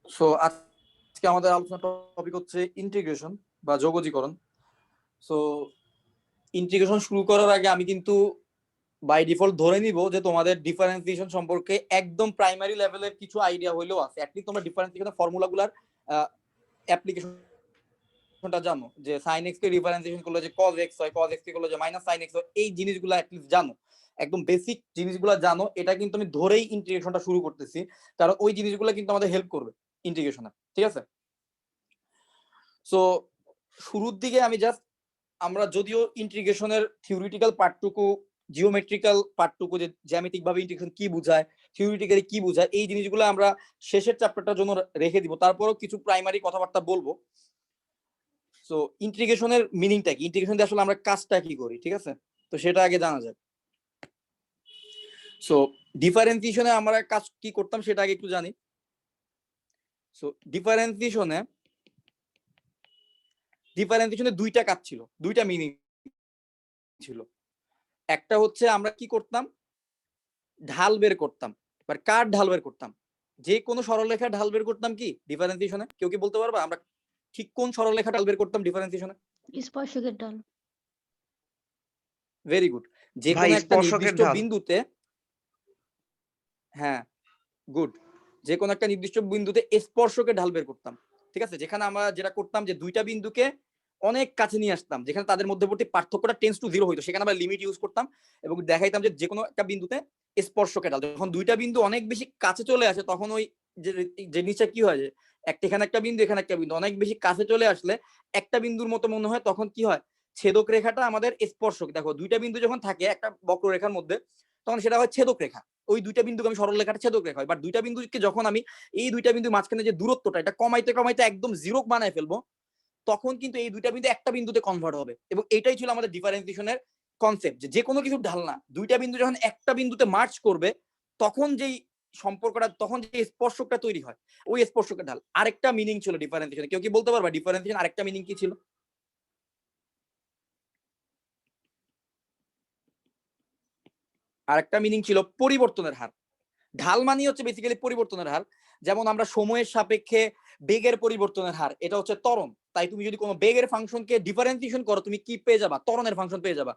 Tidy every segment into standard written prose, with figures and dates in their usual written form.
So আজকে আমাদের আলোচনা টপিক হচ্ছে ইন্টিগ্রেশন বা যোগজীকরণ। সো ইন্টিগ্রেশন শুরু করার আগে আমি কিন্তু বাই ডিফল্ট ধরে নিব যে তোমাদের ডিফারেন্সিয়েশন সম্পর্কে একদম প্রাইমারি লেভেলের কিছু আইডিয়া হইলেও আছে। অ্যাটলিস্ট তোমরা ডিফারেন্সিয়েশনের ফর্মুলাগুলার অ্যাপ্লিকেশনটা জানো, যে সাইন এক্স কে ডিফারেন্সিয়েশন করলে যে কজ এক্স হয়, কজ এক্স কে করলে যে মাইনাস সাইন এক্স হয়, এই জিনিসগুলো অ্যাটলিস্ট জানো, একদম বেসিক জিনিসগুলো জানো। এটা কিন্তু আমি ধরেই ইন্টিগ্রেশনটা শুরু করতেছি, কারণ ওই জিনিসগুলো কিন্তু আমাদের হেল্প করবে ইন্টিগ্রেশনে। ঠিক আছে? সো শুরুর দিকে আমি জাস্ট, আমরা যদিও ইন্টিগ্রেশনের থিওরিটিক্যাল পার্টটুকু, জিওমেট্রিক্যাল পার্টটুকু, যে জ্যামিতিক ভাবে ইন্টিগ্রেশন কি বোঝায়, থিওরিটিক্যালি কি বোঝায়, এই জিনিসগুলো আমরা শেষের চ্যাপ্টারটার জন্য রেখে দিব। তারপরেও কিছু প্রাইমারি কথাবার্তা বলবো। সো ইন্টিগ্রেশনের মিনিংটা কি, ইন্টিগ্রেশন দিয়ে আসলে আমরা কাজটা কি করি, ঠিক আছে? তো সেটা আগে জানা যায়। সো ডিফারেন্সিয়েশনে আমরা কাজ কি করতাম সেটা আগে একটু জানি। সো ডিফারেন্সিয়েশনে দুইটা কাজ ছিল, দুইটা মিনিং ছিল। একটা হচ্ছে আমরা কি করতাম, ঢাল বের করতাম। এবার কার ঢাল বের করতাম? যে কোনো সরলরেখার ঢাল বের করতাম। কি ডিফারেন্সিয়েশনে কেউ কি বলতে পারবা আমরা ঠিক কোন সরলরেখা ঢাল বের করতাম ডিফারেন্সিয়েশনে? স্পর্শকের ঢাল। Very good. যে ভাই কোনো একটা স্পর্শকের নির্দিষ্ট ঢাল। বিন্দুতে, হ্যাঁ গুড, যে কোনো একটা নির্দিষ্ট বিন্দুতে স্পর্শকের ঢাল বের করতাম। ঠিক আছে? যেখানে আমরা যেটা করতাম যে দুইটা বিন্দুকে অনেক কাছে নিয়ে আসতাম, যেখানে তাদের মধ্যবর্তী পার্থক্যটা টেন্স টু জিরো হইতো, সেখানে আমরা লিমিট ইউজ করতাম এবং দেখাইতাম যে যে কোনো একটা বিন্দুতে স্পর্শকের ঢাল। যখন দুইটা বিন্দু অনেক বেশি কাছে চলে আসে তখন ওই যে জিনিসটা কি হয়, যে একটা এখানে একটা বিন্দু এখানে একটা বিন্দু অনেক বেশি কাছে চলে আসলে একটা বিন্দুর মতো মনে হয়, তখন কি হয়, ছেদক রেখাটা আমাদের স্পর্শক। দেখো দুইটা বিন্দু যখন থাকে একটা বক্ররেখার মধ্যে, তখন সেটা হয় ছেদক রেখা। ওই দুইটা বিন্দুকে আমি সরল রেখাটা ছেদক রেখা হয়। বাট দুইটা বিন্দুকে যখন আমি এই দুইটা বিন্দুর মাঝখানে যে দূরত্বটা এটা কমাইতে কমাইতে একদম জিরো বানায় ফেলবো, তখন কিন্তু এই দুইটা বিন্দু একটা বিন্দুতে কনভার্ট হবে। এবং এটাই ছিল আমাদের ডিফারেন্সিয়েশনের কনসেপ্ট, যে কোনো কিছু ঢাল না, দুইটা বিন্দু যখন একটা বিন্দুতে মার্চ করবে তখন যেই সম্পর্কটা, তখন যে স্পর্শকটা তৈরি হয়, ওই স্পর্শকের ঢাল। আরেকটা মিনিং ছিল ডিফারেন্সিয়েশন, কেউ কি বলতে পারবা ডিফারেন্সিয়েশন আরেকটা মিনিং কি ছিল? আরেকটা মিনিং ছিল পরিবর্তনের হার। ঢাল মানে হচ্ছে বেসিক্যালি পরিবর্তনের হার। যেমন আমরা সময়ের সাপেক্ষে বেগের পরিবর্তনের হার, এটা হচ্ছে ত্বরণ। তাই তুমি যদি কোনো বেগের ফাংশনকে ডিফারেন্সিয়েশন করো, তুমি কি পেয়ে যাবা? ত্বরণের ফাংশন পেয়ে যাবা।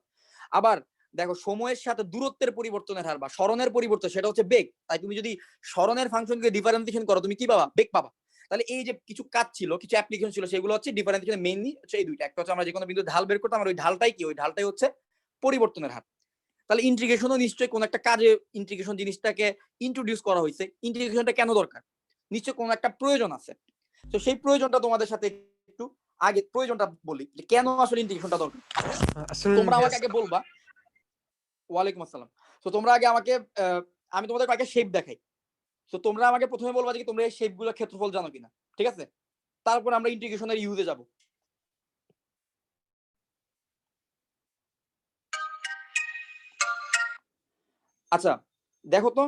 আবার দেখো সময়ের সাথে দূরত্বের পরিবর্তনের হার বা সরণের পরিবর্তন, সেটা হচ্ছে বেগ। তাই তুমি যদি সরণের ফাংশনকে ডিফারেন্সিয়েশন করো, তুমি কি পাবা? বেগ পাবা। তাহলে এই যে কিছু কাজ ছিল, কিছু অ্যাপ্লিকেশন ছিল, সেগুলো হচ্ছে ডিফারেন্সিয়েশন মেইনলি হচ্ছে এই দুইটা। একটা হচ্ছে আমরা যে কোনো বিন্দু ঢাল বের করতাম, আর ওই ঢালটাই কি, ওই ঢালটাই হচ্ছে পরিবর্তনের হার। তাহলে ইন্টিগ্রেশনও নিশ্চয়ই কোন একটা কাজে ইন্টিগ্রেশন জিনিসটাকে ইন্ট্রোডিউস করা হয়েছে। ইন্টিগ্রেশনটা কেন দরকার? নিশ্চয়ই কোনো একটা প্রয়োজন আছে। তো সেই প্রয়োজনটা তোমাদের সাথে একটু আগে প্রয়োজনটা বলি, কেন আসলে ইন্টিগ্রেশনটা দরকার। তোমরা আমাকে আগে বলবা। ওয়ালাইকুম আসসালাম। তো তোমরা আগে আমাকে, আমি তোমাদের আগে শেপ দেখাই। তো তোমরা আমাকে প্রথমে বলবা যে তোমরা এই শেপগুলোর ক্ষেত্রফল জানো কিনা। ঠিক আছে? তারপর আমরা ইন্টিগ্রেশনের ইউজে যাব। আচ্ছা দেখো তো,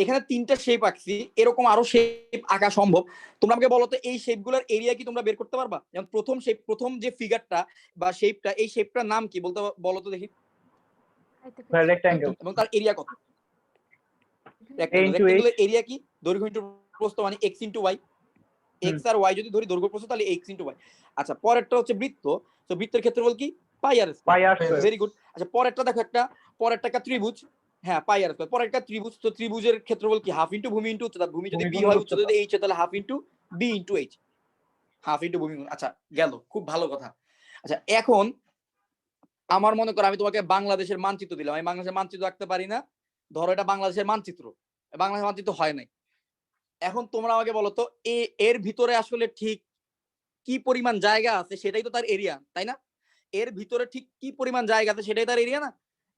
এখানে তিনটা শেপ আঁকছি, এরকম আরো শেপ আঁকা সম্ভব। তোমরা আমাকে বলো তো এই শেপগুলোর এরিয়া কি তোমরা বের করতে পারবা? যেমন প্রথম শেপ, প্রথম যে ফিগারটা বা শেপটা, এই শেপটার নাম কি বলতে বলো তো দেখি। রেক্ট্যাঙ্গেল। এবং তার এরিয়া কত? রেক্ট্যাঙ্গেলের এরিয়া কি? দৈর্ঘ্য ইনটু প্রস্থ মানে x ইনটু y। x আর y যদি ধরি দৈর্ঘ্য প্রস্থ, তাহলে x ইনটু y। আচ্ছা পরেরটা হচ্ছে বৃত্ত। তো বৃত্তের ক্ষেত্রফল কি? পাই আর স্কয়ার। Very good. আচ্ছা পরেরটা দেখো, পরেরটা একটা ত্রিভুজ। হ্যাঁ পাই আর স্কয়ার। পরের একটা ত্রিভুজ। তো ত্রিভুজের ক্ষেত্রফল কি? হাফ ইনটু ভূমি ইনটু উচ্চতা। ভূমি যদি b হয়, উচ্চতা যদি h হয়, তাহলে half into b into h। Half into ভূমি। আচ্ছা গেল, খুব ভালো কথা। আচ্ছা এখন আমার মনে করো আমি তোমাকে বাংলাদেশের মানচিত্র দিলাম, আমি বাংলাদেশের মানচিত্র আঁকতে পারি না, ধরো এটা বাংলাদেশের মানচিত্র, বাংলাদেশের মানচিত্র হয় নাই। এখন তোমরা আমাকে বলো তো এর ভিতরে আসলে ঠিক কি পরিমাণ জায়গা আছে, সেটাই তো তার এরিয়া, তাই না? এর ভিতরে ঠিক কি পরিমাণ জায়গা আছে সেটাই তার এরিয়া না?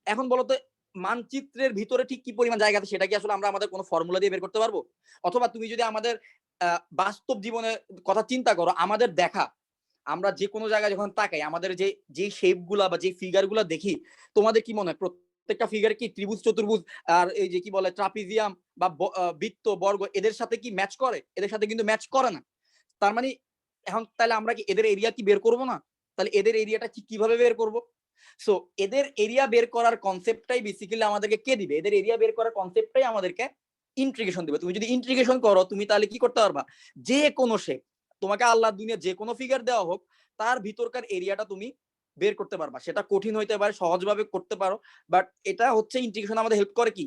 এখন বলো তো মানচিত্রের ভিতরে ঠিক কি পরিমাণ জায়গা আছে সেটা কি আসলে আমরা আমাদের কোনো ফর্মুলা দিয়ে বের করতে পারবো? অথবা তুমি যদি আমাদের বাস্তব জীবনের কথা চিন্তা করো, আমাদের দেখা, আমরা যে কোনো জায়গায় যখন তাকাই, আমাদের যে শেপ গুলা বা যে ফিগার গুলা দেখি, তোমাদের কি মনে হয় প্রত্যেকটা ফিগার কি ত্রিভুজ, চতুর্ভুজ আর এই যে কি বলে ট্রাপিজিয়াম বা বৃত্ত, বর্গ এদের সাথে কি ম্যাচ করে? এদের সাথে কিন্তু ম্যাচ করে না। তার মানে এখন তাহলে আমরা কি এদের এরিয়া কি বের করব না? তাহলে এদের এরিয়াটা কিভাবে বের করব? সো এদের এরিয়া বের করার কনসেপ্টটাই বেসিক্যালি আমাদেরকে কে দিবে, এদের এরিয়া বের করার কনসেপ্টটাই আমাদেরকে ইন্টিগ্রেশন দিবে। তুমি যদি ইন্টিগ্রেশন করো তুমি তাহলে কি করতে পারবা, যে কোনো শেপ, তোমাকে আল্লাহর দুনিয়া যে কোনো ফিগার দেওয়া হোক তার ভিতরকার এরিয়াটা তুমি বের করতে পারবা। সেটা কঠিন হইতে পারে, সহজভাবে করতে পারো, বাট এটা হচ্ছে ইন্টিগ্রেশন আমাদের হেল্প করে কি,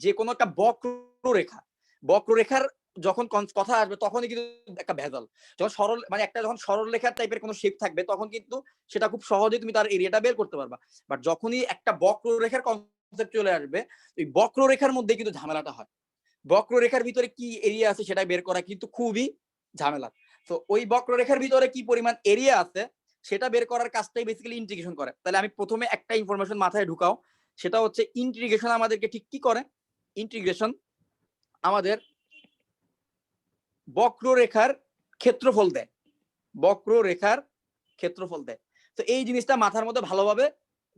যে কোনো একটা বক্ররেখা, বক্ররেখার যখন কথা আসবে তখনই কিন্তু একটা ভেজাল, যখন সরল মানে একটা যখন সরল রেখার টাইপের কোনো শেপ থাকবে তখন কিন্তু সেটা খুব সহজে তুমি তার এরিয়াটা বের করতে পারবা। বাট যখনই একটা বক্ররেখার কনসেপ্ট চলে আসবে, ওই বক্ররেখার মধ্যে কিন্তু ঝামেলাটা হয়। বক্ররেখার ভিতরে কি এরিয়া আছে সেটা বের করা কিন্তু খুবই ঝামেলা। তো ওই বক্ররেখার ভিতরে কি পরিমাণ এরিয়া আছে সেটা বের করার কাজটাই বেসিক্যালি ইন্টিগ্রেশন করে। তাহলে আমি প্রথমে একটা ইনফরমেশন মাথায় ঢুকাও, সেটা হচ্ছে ইন্টিগ্রেশন আমাদেরকে ঠিক কি করে, ইন্টিগ্রেশন আমাদের বক্ররেখার ক্ষেত্রফল দেয়, বক্ররেখার ক্ষেত্রফল দেয়। তো এই জিনিসটা মাথার মধ্যে ভালোভাবে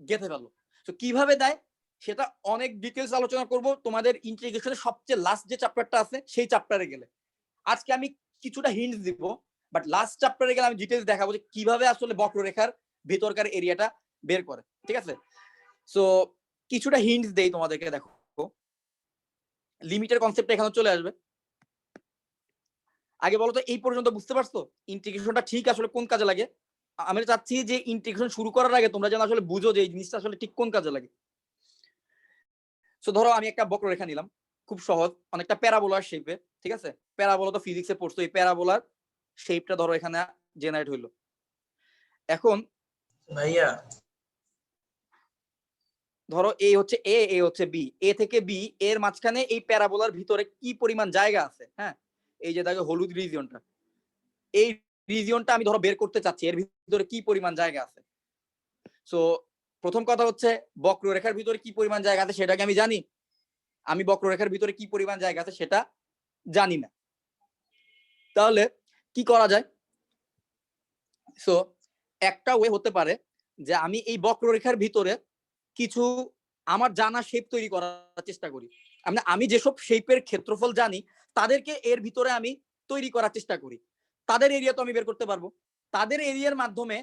গেঁথে ফেলো। তো কিভাবে দেয় সেটা অনেক ডিটেলস আলোচনা করব তোমাদের ইন্টিগ্রেশনের সবচেয়ে লাস্ট যে চ্যাপ্টারটা আছে সেই চ্যাপ্টারে গেলে। আজকে আমি কিছুটা হিন্টস দিব, বাট লাস্ট চ্যাপ্টারে গেলে আমি ডিটেলস দেখাবো যে কিভাবে আসলে বক্ররেখার ভেতরকার এরিয়াটা বের করে, ঠিক আছে? সো কিছুটা হিন্টস দেই তোমাদেরকে। দেখো লিমিটের কনসেপ্ট এখানে চলে আসবে। আগে বলো তো এই পর্যন্ত বুঝতে পারছো ইন্টিগ্রেশনটা ঠিক আসলে কোন কাজে লাগে? আমি চাচ্ছি যে ইন্টিগ্রেশন শুরু করার আগে তোমরা যেন আসলে বুঝো যে এই জিনিসটা আসলে ঠিক কোন কাজে লাগে। সো ধরো আমি একটা বক্ররেখা নিলাম, খুব সহজ, অনেকটা প্যারাবোলার শেপে, ঠিক আছে? প্যারাবোলা তো ফিজিক্সে পড়ছো, এই প্যারাবোলার শেপটা ধরো এখানে জেনারেট হইলো। এখন ভাইয়া ধরো এই হচ্ছে এ, এ হচ্ছে বি, এ থেকে বি এর মাঝখানে এই প্যারাবোলার ভিতরে কি পরিমাণ জায়গা আছে, হ্যাঁ এই যে দেখো হলুদ রিজিয়নটা, এই রিজিয়নটা আমি ধরো বের করতে চাচ্ছি এর ভিতরে কি পরিমাণ জায়গা আছে। সো প্রথম কথা হচ্ছে বক্ররেখার ভিতরে কি পরিমাণ জায়গা আছে সেটাকে আমি জানি? আমি বক্ররেখার ভিতরে কি পরিমাণ জায়গা আছে সেটা জানি না। তাহলে কি করা যায়? সো একটা ওয়ে হতে পারে যে আমি এই বক্ররেখার ভিতরে কিছু আমার জানা শেপ তৈরি করার চেষ্টা করি। আমি যেসব শেপের ক্ষেত্রফল জানি তাদেরকে এর ভিতরে আমি তৈরি করার চেষ্টা করি। তাদের এরিয়া তো আমি বের করতে পারবো। তাদের এরিয়ার মাধ্যমে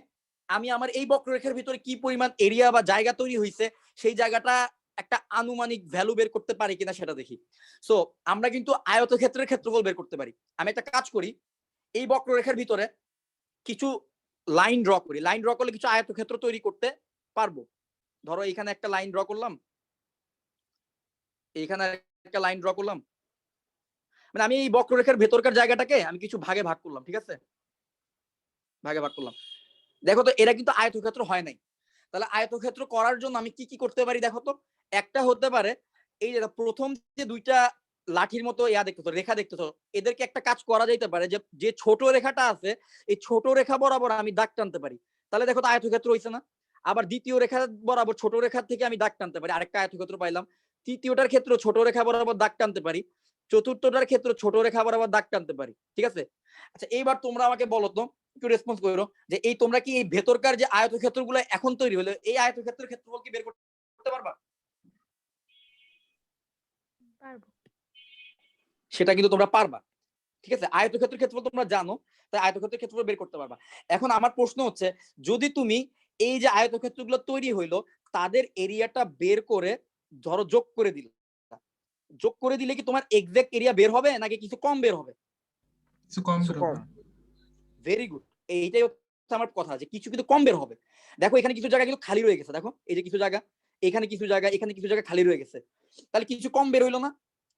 আমি আমার এই বক্ররেখার ভিতরে কি পরিমাণ এরিয়া বা জায়গা তৈরি হয়েছে সেই জায়গাটা একটা আনুমানিক ভ্যালু বের করতে পারি কিনা সেটা দেখি। সো আমরা কিন্তু আয়তক্ষেত্রের ক্ষেত্রফল বের করতে পারি। আমি একটা কাজ করি, এই বক্ররেখার ভিতরে কিছু লাইন ড্র করি, লাইন ড্র করলে কিছু আয়তক্ষেত্র তৈরি করতে পারবো। ধরো এখানে একটা লাইন ড্র করলাম, এইখানে একটা লাইন ড্র করলাম, মানে আমি এই বক্ররেখার ভেতরকার জায়গাটাকে আমি কিছু ভাগে ভাগ করলাম, ঠিক আছে? ভাগে ভাগ করলাম। দেখো তো এরা কিন্তু আয়তক্ষেত্র হয় নাই। তাহলে আয়তক্ষেত্র করার জন্য আমি কি কি করতে পারি দেখো তো। একটা হতে পারে এই যে প্রথম যে দুইটা লাঠির মতো ইয়া দেখতেছো, রেখা দেখতেছো, এদেরকে একটা কাজ করা যাইতে পারে যে যে ছোট রেখাটা আছে এই ছোট রেখা বরাবর আমি দাগ টানতে পারি, তাহলে দেখো তো আয়তক্ষেত্র হইছে না? আবার দ্বিতীয় রেখা বরাবর ছোট রেখার থেকে আমি দাগ টানতে পারি, আরেকটা আয়তক্ষেত্র পাইলাম। তৃতীয়টার ক্ষেত্রে ছোট রেখা বরাবর দাগ টানতে পারি। চতুর্থটার ক্ষেত্রে ছোট রেখা বরাবর দাগ টানতে পারি, ঠিক আছে? আচ্ছা এইবার তোমরা আমাকে বলো তো, একটু রেসপন্স করো যে এই তোমরা কি এই ভেতরকার যে আয়তক্ষেত্রগুলো এখন তৈরি হলো এই আয়তক্ষেত্রের ক্ষেত্রফল কি বের করতে পারবা? পারবো। সেটা কিন্তু তোমরা পারবা, ঠিক আছে? আয়তক্ষেত্রের ক্ষেত্রফল তোমরা জানো, তাই আয়তক্ষেত্রের ক্ষেত্রফল বের করতে পারবা। এখন আমার প্রশ্ন হচ্ছে যদি তুমি এই যে আয়তক্ষেত্রগুলো তৈরি হইলো তাদের এরিয়াটা বের করে ধরো যোগ করে দিলে, যোগ করে দিলে কি তোমার এক্সাক্ট এরিয়া বের হবে নাকি কিছু কম বের হবে? কিছু কম বের হবে। ভেরি গুড, এইটাই হচ্ছে আমার কথা যে কিছু কিন্তু কম বের হবে। দেখো এখানে কিছু জায়গা কিন্তু খালি রয়ে গেছে, দেখো এই যে কিছু জায়গা, এখানে কিছু জায়গা, এখানে কিছু জায়গা খালি রয়ে গেছে, তাহলে কিছু কম বের হইলো না?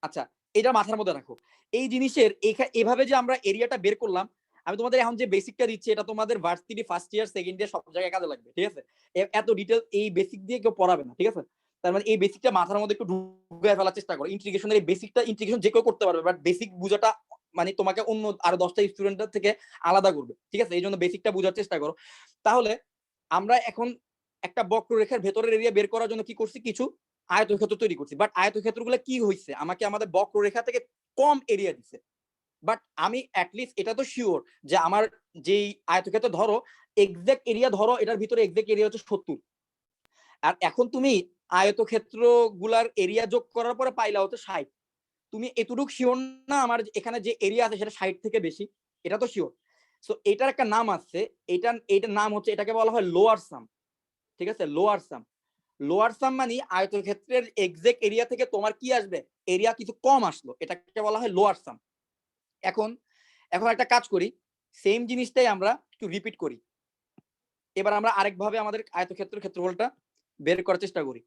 আচ্ছা এটা মাথার মধ্যে রাখো। এই জিনিসের এভাবে যে আমরা এরিয়াটা বের করলাম, আমি তোমাদের এখন যে বেসিকটা দিচ্ছি এটা তোমাদের varsity first year second year সব জায়গায় কাজে লাগবে, ঠিক আছে? এত ডিটেল এই বেসিক দিয়ে কেউ পড়াবে না, ঠিক আছে? তার মানে এই বেসিকটা মাথার মধ্যে একটু ঢুকিয়ে ফেলার চেষ্টা করো। ইন্টিগ্রেশনের এই বেসিকটা, ইন্টিগ্রেশন যে কেউ করতে পারবে, বাট বেসিক বোঝাটা মানে তোমাকে অন্য আরো 10টা স্টুডেন্টের থেকে আলাদা করবে, ঠিক আছে? এই জন্য বেসিকটা বোঝার চেষ্টা করো। তাহলে আমরা এখন একটা বক্ররেখার ভেতরের এরিয়া বের করার জন্য কি করছি, কিছু আয়তক্ষেত্র তৈরি করছি, বাট আয়তক্ষেত্রগুলো কি হয়েছে আমাকে আমাদের বক্ররেখা থেকে কম এরিয়া দিছে। বাট আমি অ্যাটলিস্ট এটা তো শিওর যে আমার যেই আয়তক্ষেত্র ধরো এক্সাক্ট এরিয়া, ধরো এটার ভিতরে এক্সাক্ট এরিয়া হচ্ছে 70, আর এখন তুমি আয়তক্ষেত্র গুলার এরিয়া যোগ করার পরে পাইলা হচ্ছে 60। তুমি এতটুকু শিওর না আমার এখানে যে এরিয়া আছে সেটা 60 থেকে বেশি? এটা তো শিওর। সো এটার একটা নাম আছে, এটার নাম হচ্ছে, এটাকে বলা হয় লোয়ার সাম, ঠিক আছে, লোয়ার সাম মানে আয়তক্ষেত্রের এক্সাক্ট এরিয়া থেকে তোমার কি আসবে, এরিয়া কিছু কম আসলো, এটাকে বলা হয় লোয়ার সাম। এখন একটা কাজ করি, সেম জিনিসটাই আমরা একটু রিপিট করি। এবার আমরা আরেকভাবে আমাদের আয়তক্ষেত্রের ক্ষেত্রফলটা বের করার চেষ্টা করি।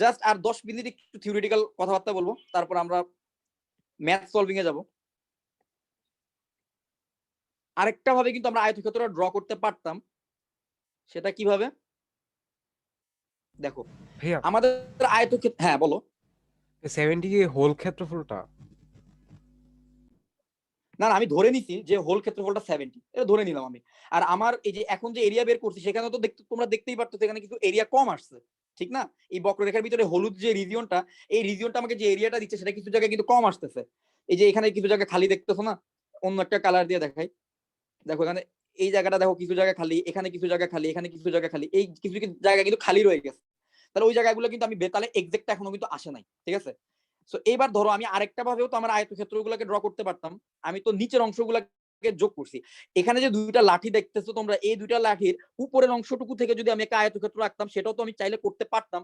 জাস্ট আর 10 মিনিট একটু থিওরিটিক্যাল কথাবার্তা বলবো, তারপর আমরা ম্যাথ সলভিং এ যাব। আরেকটা ভাবে কিন্তু আমরা আয়তক্ষেত্রটা ড্র করতে পারতাম, সেটা কিভাবে দেখো ভাইয়া আমাদের আয়তক্ষেত্র, হ্যাঁ বলো। 70 কি হোল ক্ষেত্রফলটা? না আমি ধরে নিছি যে হোল ক্ষেত্রফলটা 70, এটা ধরে নিলাম আমি। আর আমার এই যে এখন যে এরিয়া বের করছি সেখানে তো তোমরা দেখতেই পারতো এখানে কিন্তু এরিয়া কম আসছে, ঠিক না? এই বক্ররেখার ভিতরে হলুদ যে রিজিয়নটা, এই রিজিয়নটা আমাকে যে এরিয়াটা দিচ্ছে সেটা কিছু জায়গায় কিন্তু কম আসতেছে। এই যে এখানে কিছু জায়গা খালি দেখতেছো না, অন্য একটা কালার দিয়ে দেখাই, দেখো এখানে এই জায়গাটা দেখো কিছু জায়গা খালি, এখানে কিছু জায়গা খালি, এখানে কিছু জায়গা খালি, এই কিছু কিছু জায়গা কিন্তু খালি রয়ে গেছে। তাহলে ওই জায়গাগুলো কিন্তু আমি তাহলে এক্সাক্ট এখনো কিন্তু আসে নাই, ঠিক আছে? সো এইবার ধরো আমি আরেকটা ভাবেও তো আমার আয়তক্ষেত্রগুলোকে ড্র করতে পারতাম। আমি তো নিচের অংশগুলোকে যোগ করছি। এখানে যে দুইটা লাঠি দেখতেছো তোমরা, এই দুইটা লাঠির উপরের অংশটুকু থেকে যদি আমি একটা আয়তক্ষেত্র রাখতাম সেটাও তো আমি চাইলে করতে পারতাম।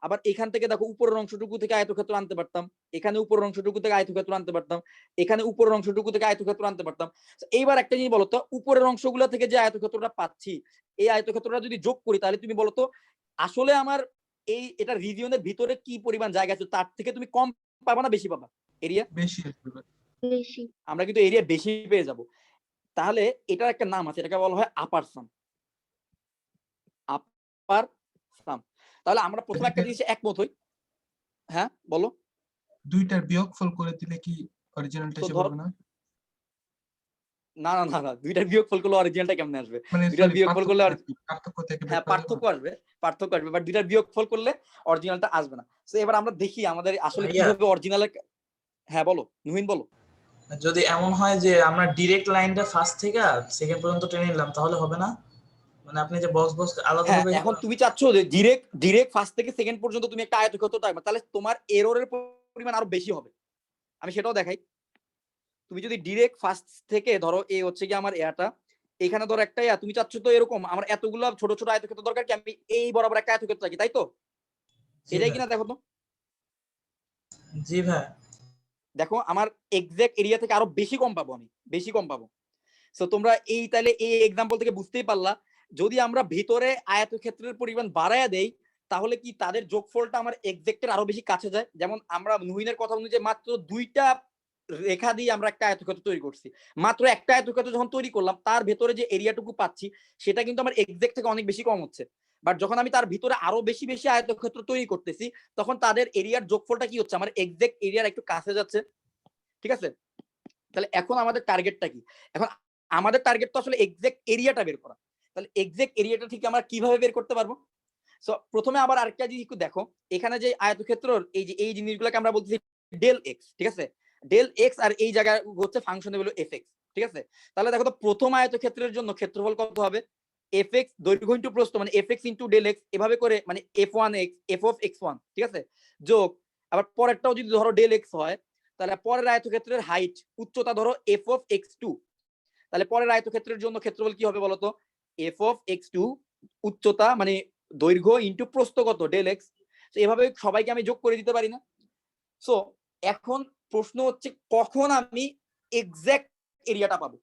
আবার এখান থেকে দেখো উপরের অংশটুকু থেকে আয়তক্ষেত্র আনতে পারতাম, এখানে উপরের অংশটুকু থেকে আয়তক্ষেত্র আনতে পারতাম, এখানে উপরের অংশটুকু থেকে আয়তক্ষেত্র আনতে পারতাম। এইবার একটা জিনিস বলো তো, উপরের অংশগুলো থেকে যে আয়তক্ষেত্রটা পাচ্ছি, এই আয়তক্ষেত্রটা যদি যোগ করি তাহলে তুমি বলো তো আসলে আমার এটা রিজিয়নের ভিতরে কি পরিমাণ জায়গা আছে, তার থেকে তুমি কম পাবা না বেশি পাবা এরিয়া? বেশি। আমরা কিন্তু এরিয়া বেশি পেয়ে যাব। তাহলে এটার একটা নাম আছে, এটাকে বলা হয় আপার সাম। আপার সাম। তাহলে আমরা প্রথম একটা জিনিস একমত হই। হ্যাঁ বলো। দুইটার বিয়োগফল করে দিলে কি অরিজিনালটা এসে পড়বে না? না না না না, দুইটার বিয়োগফল করলে অরিজিনালটা কেমনে আসবে? মানে দুইটার বিয়োগফল করলে পার্থক্য থেকে হ্যাঁ পার্থক্য আসবে, বাট দুইটার বিয়োগফল করলে অরিজিনালটা আসবে না। তো এবার আমরা দেখি আমাদের আসলে কিভাবে অরিজিনালের, হ্যাঁ বলো নুহিন বলো। যদি এমন হয় যে আমরা ডাইরেক্ট লাইনটা ফার্স্ট থেকে সেকেন্ড পর্যন্ত টেনে নিলাম তাহলে হবে না? মানে আপনি যে বক্স আলাদা হ্যাঁ ভাবে এখন তুমি চাচ্ছ যে ডিরেক্ট ফার্স্ট থেকে সেকেন্ড পর্যন্ত তুমি একটা আয়তক্ষেত্র টাইম, তাহলে তোমার এররের পরিমাণ আরো বেশি হবে। আমি সেটাও দেখাই। তুমি যদি ডিরেক্ট ফার্স্ট থেকে ধরো এই হচ্ছে কি আমার এয়াটা, এখানে ধরো একটা তুমি চাচ্ছ তো এরকম আমার এতগুলো ছোট ছোট আয়তক্ষেত্র দরকার কি আমি এই বরাবর একটা আয়তক্ষেত্র রাখি, তাই তো? এটাই কিনা দেখো তো। জি ভাই দেখো আমার এক্সাক্ট এরিয়া থেকে আরো বেশি কম পাবো, আমি বেশি কম পাবো। সো তোমরা এই তাহলে এই এক্সাম্পল থেকে বুঝতেই পারলা, যদি আমরা ভিতরে আয়তক্ষেত্রের পরিমাণ বাড়ায়া দেই তাহলে কি তাদের যোগফলটা আমার এক্সাক্টের আরো বেশি কাছে যায়। যেমন আমরা নুহিনের কথা অনুযায়ী মাত্র দুইটা রেখা দিয়ে আমরা একটা আয়তক্ষেত্র তৈরি করছি, মাত্র একটা আয়তক্ষেত্র যখন তৈরি করলাম তার ভেতরে যে এরিয়াটুকু পাচ্ছি সেটা কিন্তু আমার এক্সাক্ট থেকে অনেক বেশি কম হচ্ছে। বাট যখন আমি তার ভিতরে আরো বেশি বেশি আয়তক্ষেত্র তৈরি করতেছি তখন তাদের এরিয়ার যোগফলটা কি হচ্ছে, আমার এক্সাক্ট এরিয়ার একটু কাছে যাচ্ছে, ঠিক আছে? তাহলে এখন আমাদের টার্গেটটা কি? এখন আমাদের টার্গেট তো আসলে এক্সাক্ট এরিয়াটা বের করা। তাহলে এক্সাক্ট এরিয়াটা ঠিক আমরা কিভাবে বের করতে পারবো? সো প্রথমে আবার আরেকটা জিনিস একটু দেখো, এখানে যে আয়তক্ষেত্রর এই জিনিসগুলোকে আমরা বলতেছি ডেল এক্স, ঠিক আছে? ডেল এক্স আর এই জায়গায় হচ্ছে ফাংশন হলো এফ এক্স, ঠিক আছে? তাহলে দেখো তো প্রথম আয়তক্ষেত্রের জন্য ক্ষেত্রফল কত হবে? এফ এক্স দৈর্ঘ্য ইনটু প্রস্থ মানে f x into del x, এভাবে করে মানে f one x f of x one, ঠিক আছে? যোগ আবার পরেরটাও যদি ধরো ডেল এক্স হয় তাহলে পরের আয়তক্ষেত্রের হাইট উচ্চতা ধরো এফ অফ এক্স টু, তাহলে পরের আয়তক্ষেত্রের জন্য ক্ষেত্রফল কি হবে বলতো? এফ অফ এক্স টু উচ্চতা মানে দৈর্ঘ্য ইনটু প্রস্থ কত ডেল এক্স। এভাবে সবাইকে আমি যোগ করে দিতে পারি না? সো এখন প্রশ্ন হচ্ছে কখন আমি এক্সাক্ট এরিয়াটা পাবো?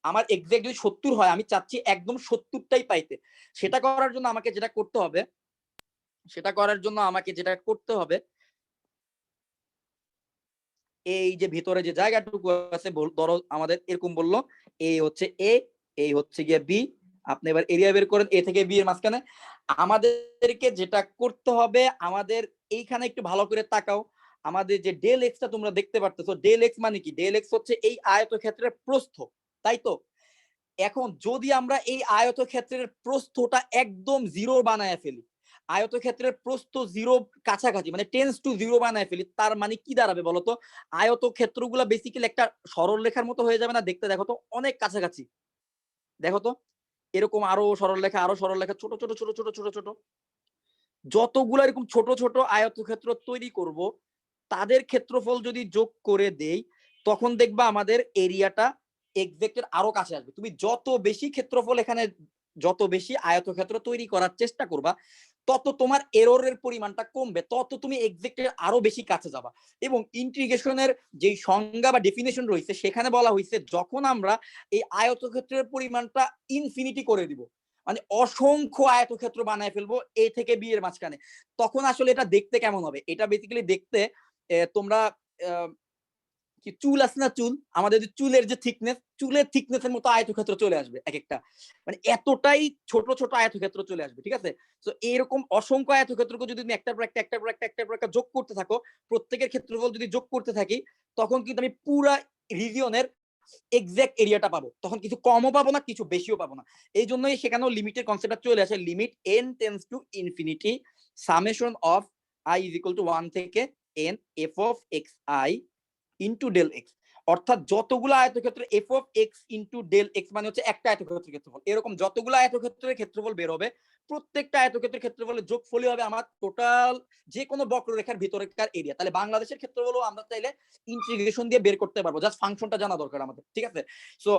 আমার এক্সাক্ট যদি 70 হয় আমি চাচ্ছি একদম 70টাই পাইতে। সেটা করার জন্য আমাকে যেটা করতে হবে এই যে ভিতরে যে জায়গাটুকু আছে ধরো আমাদের এরকম বললো এ হচ্ছে এ, এই হচ্ছে গিয়ে বি, আপনি এবার এরিয়া বের করেন এ থেকে বি এর মাঝখানে। আমাদেরকে যেটা করতে হবে, আমাদের এইখানে একটু ভালো করে তাকাও, আমাদের যে ডেল এক্সটা তোমরা দেখতে পারতেছো, ডেল এক্স মানে কি? ডেল এক্স হচ্ছে এই আয়তক্ষেত্রের প্রস্থ, তাই তো? এখন যদি আমরা এই আয়তক্ষেত্রের প্রস্থটা একদম জিরো বানায় ফেলি, আয়তক্ষেত্রের প্রস্থ জিরো কাছাকাছি মানে টেন্স টু জিরো বানায় ফেলি, তার মানে কি দাঁড়াবে বলতো? আয়তক্ষেত্রগুলো বেসিক্যালি একটা সরল রেখার মতো হয়ে যাবে না দেখতে? দেখো তো অনেক কাছাকাছি, দেখো তো এরকম আরো সরল রেখা ছোট ছোট ছোট ছোট ছোট ছোট যতগুলো এরকম ছোট ছোট আয়তক্ষেত্র তৈরি করব তাদের ক্ষেত্রফল যদি যোগ করে দেই তখন দেখবা আমাদের এরিয়াটা এক্সাক্টের আরো কাছে আসবে। তুমি যত বেশি ক্ষেত্রফল এখানে যত বেশি আয়তক্ষেত্র তৈরি করার চেষ্টা করবা, তত তোমার এররের পরিমাণটা কমবে, তত তুমি এক্সাক্টের আরো বেশি কাছে যাবা। এবং ইন্টিগ্রেশনের যে সংজ্ঞা বা ডেফিনেশন রয়েছে সেখানে বলা হয়েছে যখন আমরা এই আয়তক্ষেত্রের পরিমাণটা ইনফিনিটি করে দিব, মানে অসংখ্য আয়তক্ষেত্র বানায় ফেলবো এ থেকে বি এর মাঝখানে, তখন আসলে এটা দেখতে কেমন হবে? এটা বেসিক্যালি দেখতে তোমরা কি চুল আছে না, চুল, আমাদের যে চুলের যে থিকনেস, চুলের থিকনেসের মতো আয়তক্ষেত্র চলে আসবে এক একটা, মানে এতটাই ছোট ছোট আয়তক্ষেত্র চলে আসবে, ঠিক আছে? তো এরকম অসংখ্য আয়তক্ষেত্রকে যদি তুমি একটার পর একটা যোগ করতে থাকো, প্রত্যেকের ক্ষেত্রফল যদি যোগ করতে থাকি, তখন কিন্তু আমি পুরা রিজিয়নের এক্সাক্ট এরিয়াটা পাবো, তখন কিছু কমও পাবো না, কিছু বেশিও পাবো না। এই জন্যই সেখানেও লিমিটের কনসেপ্টটা চলে আসে, limit n tends to infinity summation of i is equal to 1 থেকে n f অফ xi ইনটু ডেল এক্স। অর্থাৎ যতগুলো আয়তক্ষেত্র f of x into del x মানে হচ্ছে একটা আয়তক্ষেত্রের ক্ষেত্রফল, এরকম যতগুলো আয়তক্ষেত্রের ক্ষেত্রফল বের হবে, প্রত্যেকটা আয়তক্ষেত্রের ক্ষেত্রফলের যোগফলই হবে আমার টোটাল যে কোনো বক্ররেখার ভিতরেকার এরিয়া। তাহলে বাংলাদেশের ক্ষেত্রফলও আমরা চাইলে ইন্টিগ্রেশন দিয়ে বের করতে পারবো, জাস্ট ফাংশনটা জানা দরকার আমাদের, ঠিক আছে? সো